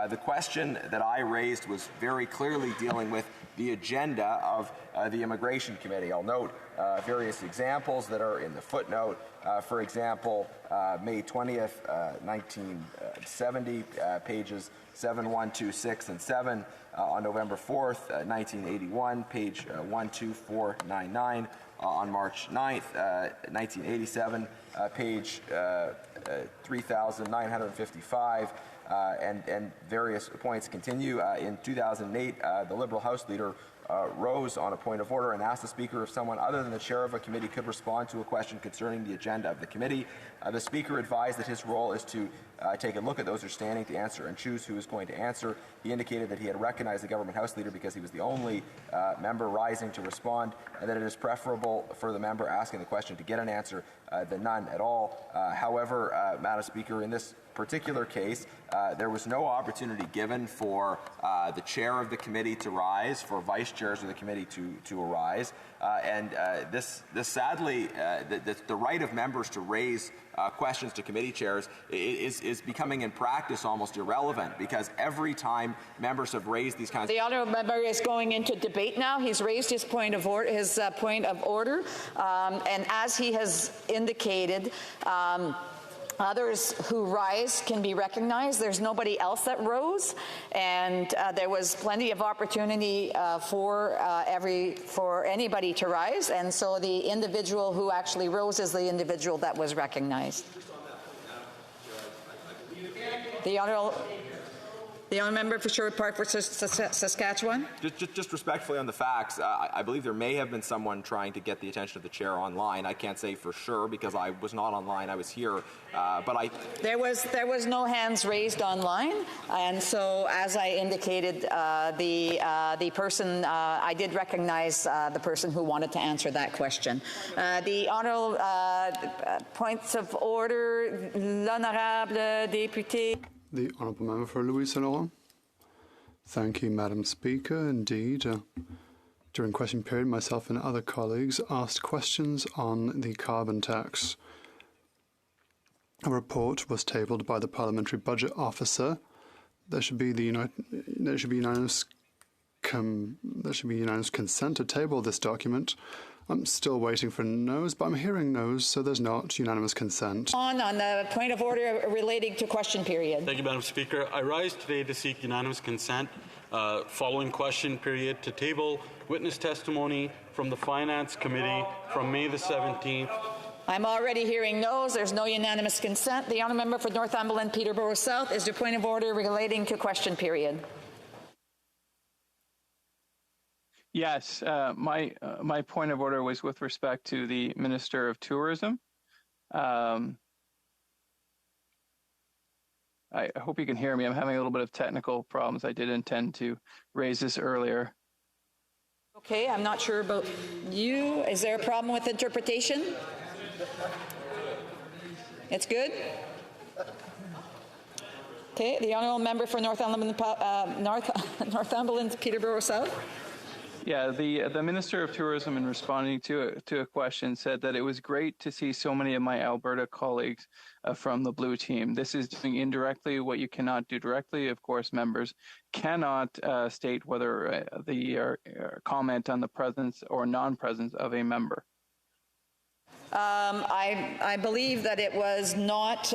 The question that I raised was very clearly dealing with the agenda of the Immigration Committee. I'll note various examples that are in the footnote. For example, May 20th, 1970, pages 7, 1, 2, 6, and 7. On November 4th, 1981, page 12499. On March 9th, 1987, page 3955. And various points continue. In 2008, the Liberal House Leader rose on a point of order and asked the Speaker if someone other than the chair of a committee could respond to a question concerning the agenda of the committee. The Speaker advised that his role is to take a look at those who are standing to answer and choose who is going to answer. He indicated that he had recognized the Government House Leader because he was the only member rising to respond, and that it is preferable for the member asking the question to get an answer than none at all. However, Madam Speaker, in this particular case, there was no opportunity given for the chair of the committee to rise, for vice chairs of the committee to arise, and this sadly, the right of members to raise questions to committee chairs is becoming in practice almost irrelevant, because every time members have raised these kinds of... The honourable member is going into debate now. He's raised his point of order, and as he has indicated, others who rise can be recognized. There's nobody else that rose, and there was plenty of opportunity for anybody to rise, and so the individual who actually rose is the individual that was recognized. The honourable member for Sherwood Park for Saskatchewan. Just respectfully on the facts, I believe there may have been someone trying to get the attention of the chair online. I can't say for sure because I was not online. I was here, but there was no hands raised online, and so as I indicated, the person I did recognize the person who wanted to answer that question. The honourable points of order, l'honorable député. The honourable member for Louis-Saint-Laurent. Thank you, Madam Speaker. Indeed, during question period, myself and other colleagues asked questions on the carbon tax. A report was tabled by the Parliamentary Budget Officer. There should be unanimous consent to table this document. I'm still waiting for no's, but I'm hearing no's, so there's not unanimous consent. On the point of order relating to question period. Thank you, Madam Speaker. I rise today to seek unanimous consent following question period to table witness testimony from the Finance Committee from May the 17th. I'm already hearing no's. There's no unanimous consent. The honourable member for Northumberland, Peterborough South, is your point of order relating to question period. Yes, my point of order was with respect to the Minister of Tourism. I hope you can hear me. I'm having a little bit of technical problems. I did intend to raise this earlier. Okay, I'm not sure about you. Is there a problem with interpretation? It's good? Okay, the honourable member for Northumberland, Peterborough South. Yeah, the Minister of Tourism, in responding to a question, said that it was great to see so many of my Alberta colleagues from the Blue Team. This is doing indirectly what you cannot do directly. Of course, members cannot state whether the comment on the presence or non-presence of a member. I believe that it was not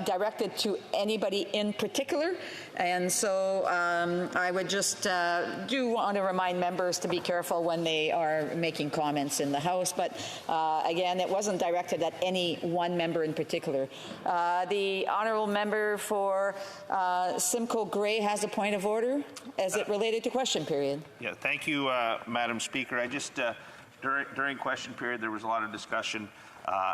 directed to anybody in particular, and so I would just do want to remind members to be careful when they are making comments in the House, but again, it wasn't directed at any one member in particular. The honourable member for Simcoe Grey has a point of order. Is it related to question period? Yeah, thank you, Madam Speaker. I just during question period, there was a lot of discussion,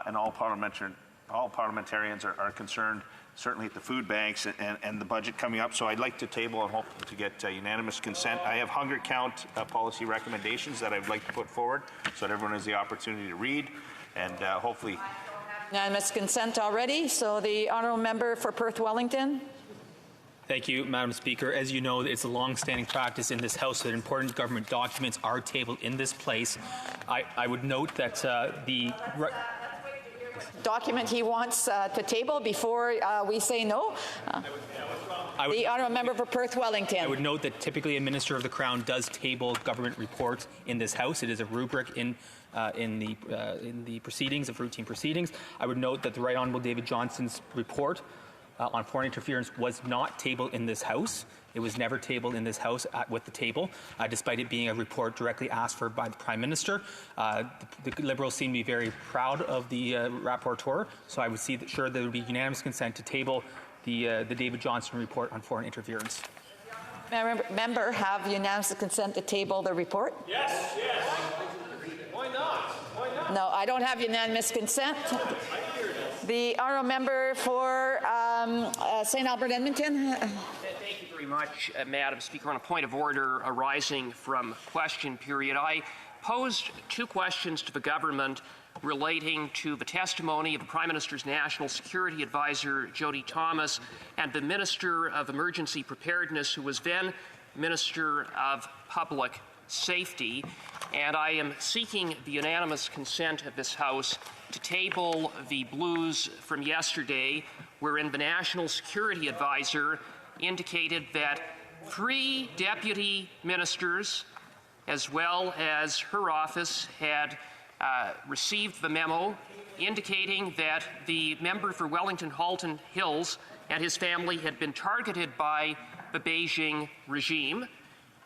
and all parliamentarians are concerned, certainly at the food banks and the budget coming up. So I'd like to table and hope to get unanimous consent. I have hunger count policy recommendations that I'd like to put forward, so that everyone has the opportunity to read, and hopefully. Unanimous consent already. So the honourable member for Perth Wellington. Thank you, Madam Speaker. As you know, it's a long-standing practice in this House that important government documents are tabled in this place. I would note that the document he wants to table before we say no. The honourable member for Perth Wellington. I would note that typically a Minister of the Crown does table government reports in this House. It is a rubric in the proceedings, of routine proceedings. I would note that the Right Honourable David Johnston's report on foreign interference was not tabled in this House. It was never tabled in this House with the table, despite it being a report directly asked for by the Prime Minister. The Liberals seem to be very proud of the rapporteur, so I would see that sure there would be unanimous consent to table the David Johnston report on foreign interference. Member have unanimous consent to table the report? Yes, yes. Why not? Why not? No, I don't have unanimous consent. The honourable member for St. Albert Edmonton. Thank you very much, Madam Speaker. On a point of order arising from question period, I posed two questions to the government relating to the testimony of the Prime Minister's National Security Advisor, Jody Thomas, and the Minister of Emergency Preparedness, who was then Minister of Public Safety. And I am seeking the unanimous consent of this House to table the blues from yesterday, wherein the National Security Advisor indicated that 3 deputy ministers, as well as her office, had received the memo indicating that the member for Wellington Halton Hills and his family had been targeted by the Beijing regime,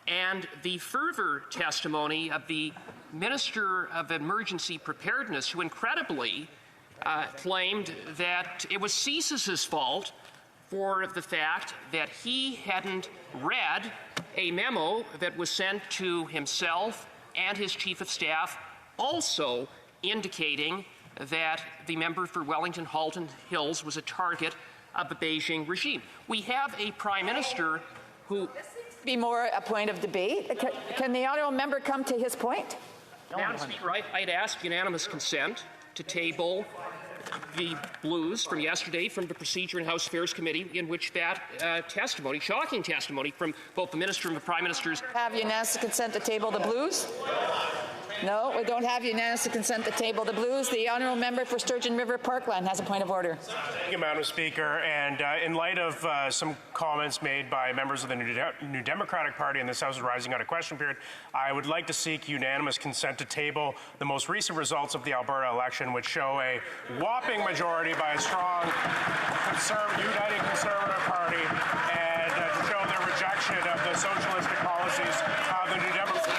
and the further testimony of the Minister of Emergency Preparedness, who incredibly claimed that it was CSIS's fault for the fact that he hadn't read a memo that was sent to himself and his Chief of Staff, also indicating that the member for Wellington Halton Hills was a target of the Beijing regime. We have a Prime Minister who... Be more a point of debate. Can the honourable member come to his point? Madam Speaker, I'd ask unanimous consent to table the blues from yesterday from the Procedure and House Affairs Committee, in which that testimony, shocking testimony from both the Minister and the Prime Minister's... Have unanimous consent to table the blues? No, we don't have unanimous consent to table the blues. The honourable member for Sturgeon River Parkland has a point of order. Thank you, Madam Speaker. And in light of some comments made by members of the New Democratic Party in this House rising out of question period, I would like to seek unanimous consent to table the most recent results of the Alberta election, which show a whopping majority by a strong united Conservative Party, and to show their rejection of the socialistic policies of the New Democratic Party.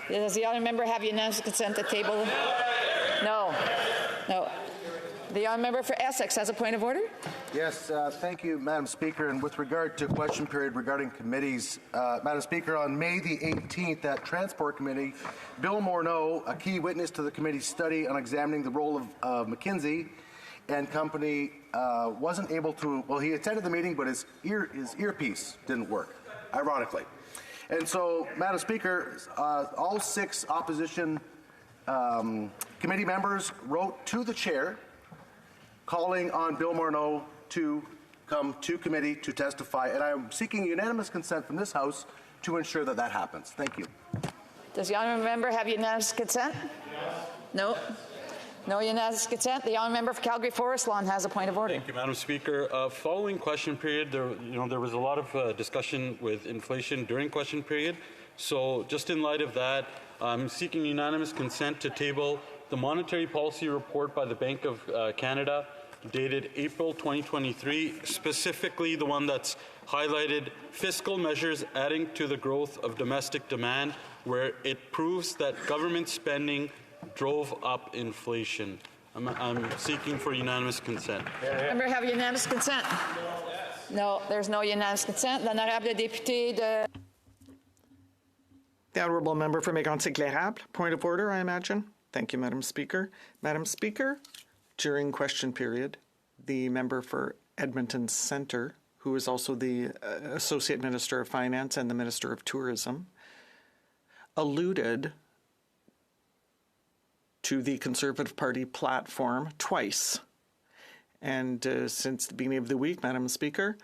Does the honourable member have unanimous consent to table? No. No. The honourable member for Essex has a point of order. Yes, thank you, Madam Speaker. And with regard to question period regarding committees, Madam Speaker, on May the 18th at Transport Committee, Bill Morneau, a key witness to the committee's study on examining the role of McKinsey and Company, wasn't able to, well, he attended the meeting, but his earpiece didn't work, ironically. And so, Madam Speaker, all 6 opposition committee members wrote to the chair calling on Bill Morneau to come to committee to testify, and I am seeking unanimous consent from this House to ensure that that happens. Thank you. Does the honourable member have unanimous consent? Yes. No. No unanimous consent. The honourable member for Calgary Forest Lawn has a point of order. Thank you, Madam Speaker. Following question period, there was a lot of discussion with inflation during question period. So just in light of that, I'm seeking unanimous consent to table the monetary policy report by the Bank of Canada dated April 2023, specifically the one that's highlighted fiscal measures adding to the growth of domestic demand, where it proves that government spending drove up inflation. I'm seeking for unanimous consent. Member have unanimous consent? No, there's no unanimous consent. L'honorable député de... The honourable member for Mégantic-L'Érable. Point of order, I imagine. Thank you, Madam Speaker. Madam Speaker, during question period, the member for Edmonton Centre, who is also the Associate Minister of Finance and the Minister of Tourism, alluded to the Conservative Party platform twice. And since the beginning of the week, Madam Speaker,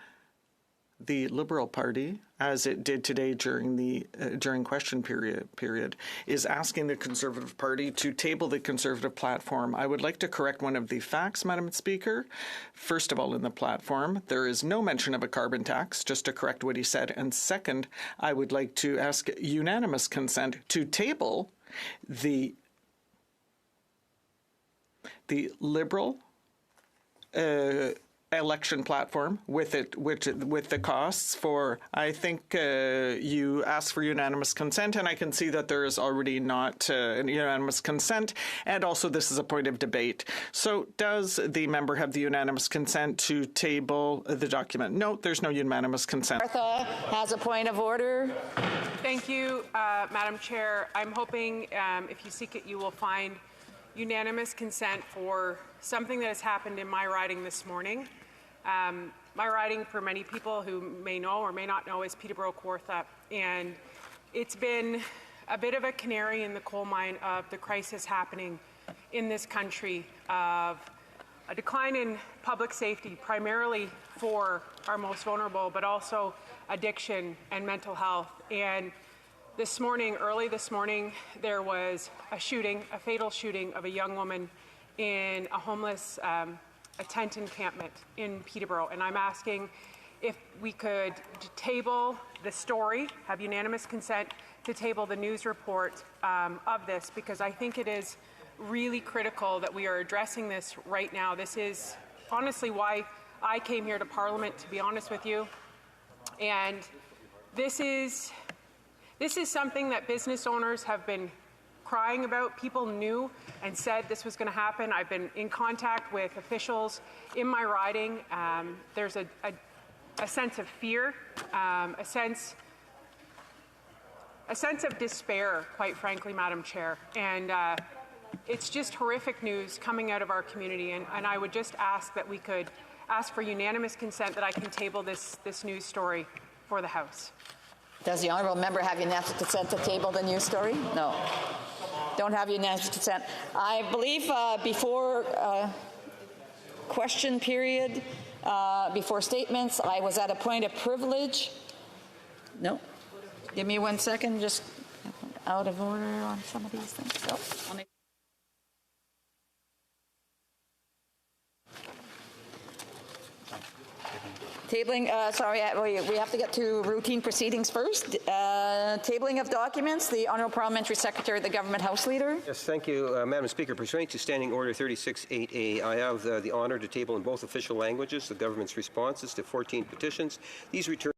the Liberal Party, as it did today during question period, is asking the Conservative Party to table the Conservative platform. I would like to correct one of the facts, Madam Speaker. First of all, in the platform, there is no mention of a carbon tax, just to correct what he said. And second, I would like to ask unanimous consent to table the Liberal election platform with the costs for, I think you asked for unanimous consent, and I can see that there is already not unanimous consent, and also this is a point of debate. So does the member have the unanimous consent to table the document? No, there's no unanimous consent. Martha has a point of order. Thank you, Madam Chair. I'm hoping if you seek it, you will find unanimous consent for something that has happened in my riding this morning. My riding, for many people who may know or may not know, is Peterborough-Kawartha, and it's been a bit of a canary in the coal mine of the crisis happening in this country, of a decline in public safety, primarily for our most vulnerable, but also addiction and mental health. And this morning, early this morning, there was a shooting, a fatal shooting of a young woman in a homeless a tent encampment in Peterborough. And I'm asking if we could table the story, have unanimous consent to table the news report of this, because I think it is really critical that we are addressing this right now. This is honestly why I came here to Parliament, to be honest with you. And this is something that business owners have been crying about. People knew and said this was going to happen. I've been in contact with officials in my riding. There's a sense of fear, a sense of despair, quite frankly, Madam Chair. And it's just horrific news coming out of our community. And I would just ask that we could ask for unanimous consent that I can table this news story for the House. Does the honourable member have unanimous consent to table the news story? No. Don't have unanimous consent. I believe before question period, before statements, I was at a point of privilege. No. Give me 1 second, just out of order on some of these things. So, tabling, we have to get to routine proceedings first. Tabling of documents, the Honourable Parliamentary Secretary, the Government House Leader. Yes, thank you, Madam Speaker. Pursuant to Standing Order 36.8a, I have the honour to table in both official languages the government's responses to 14 petitions. These return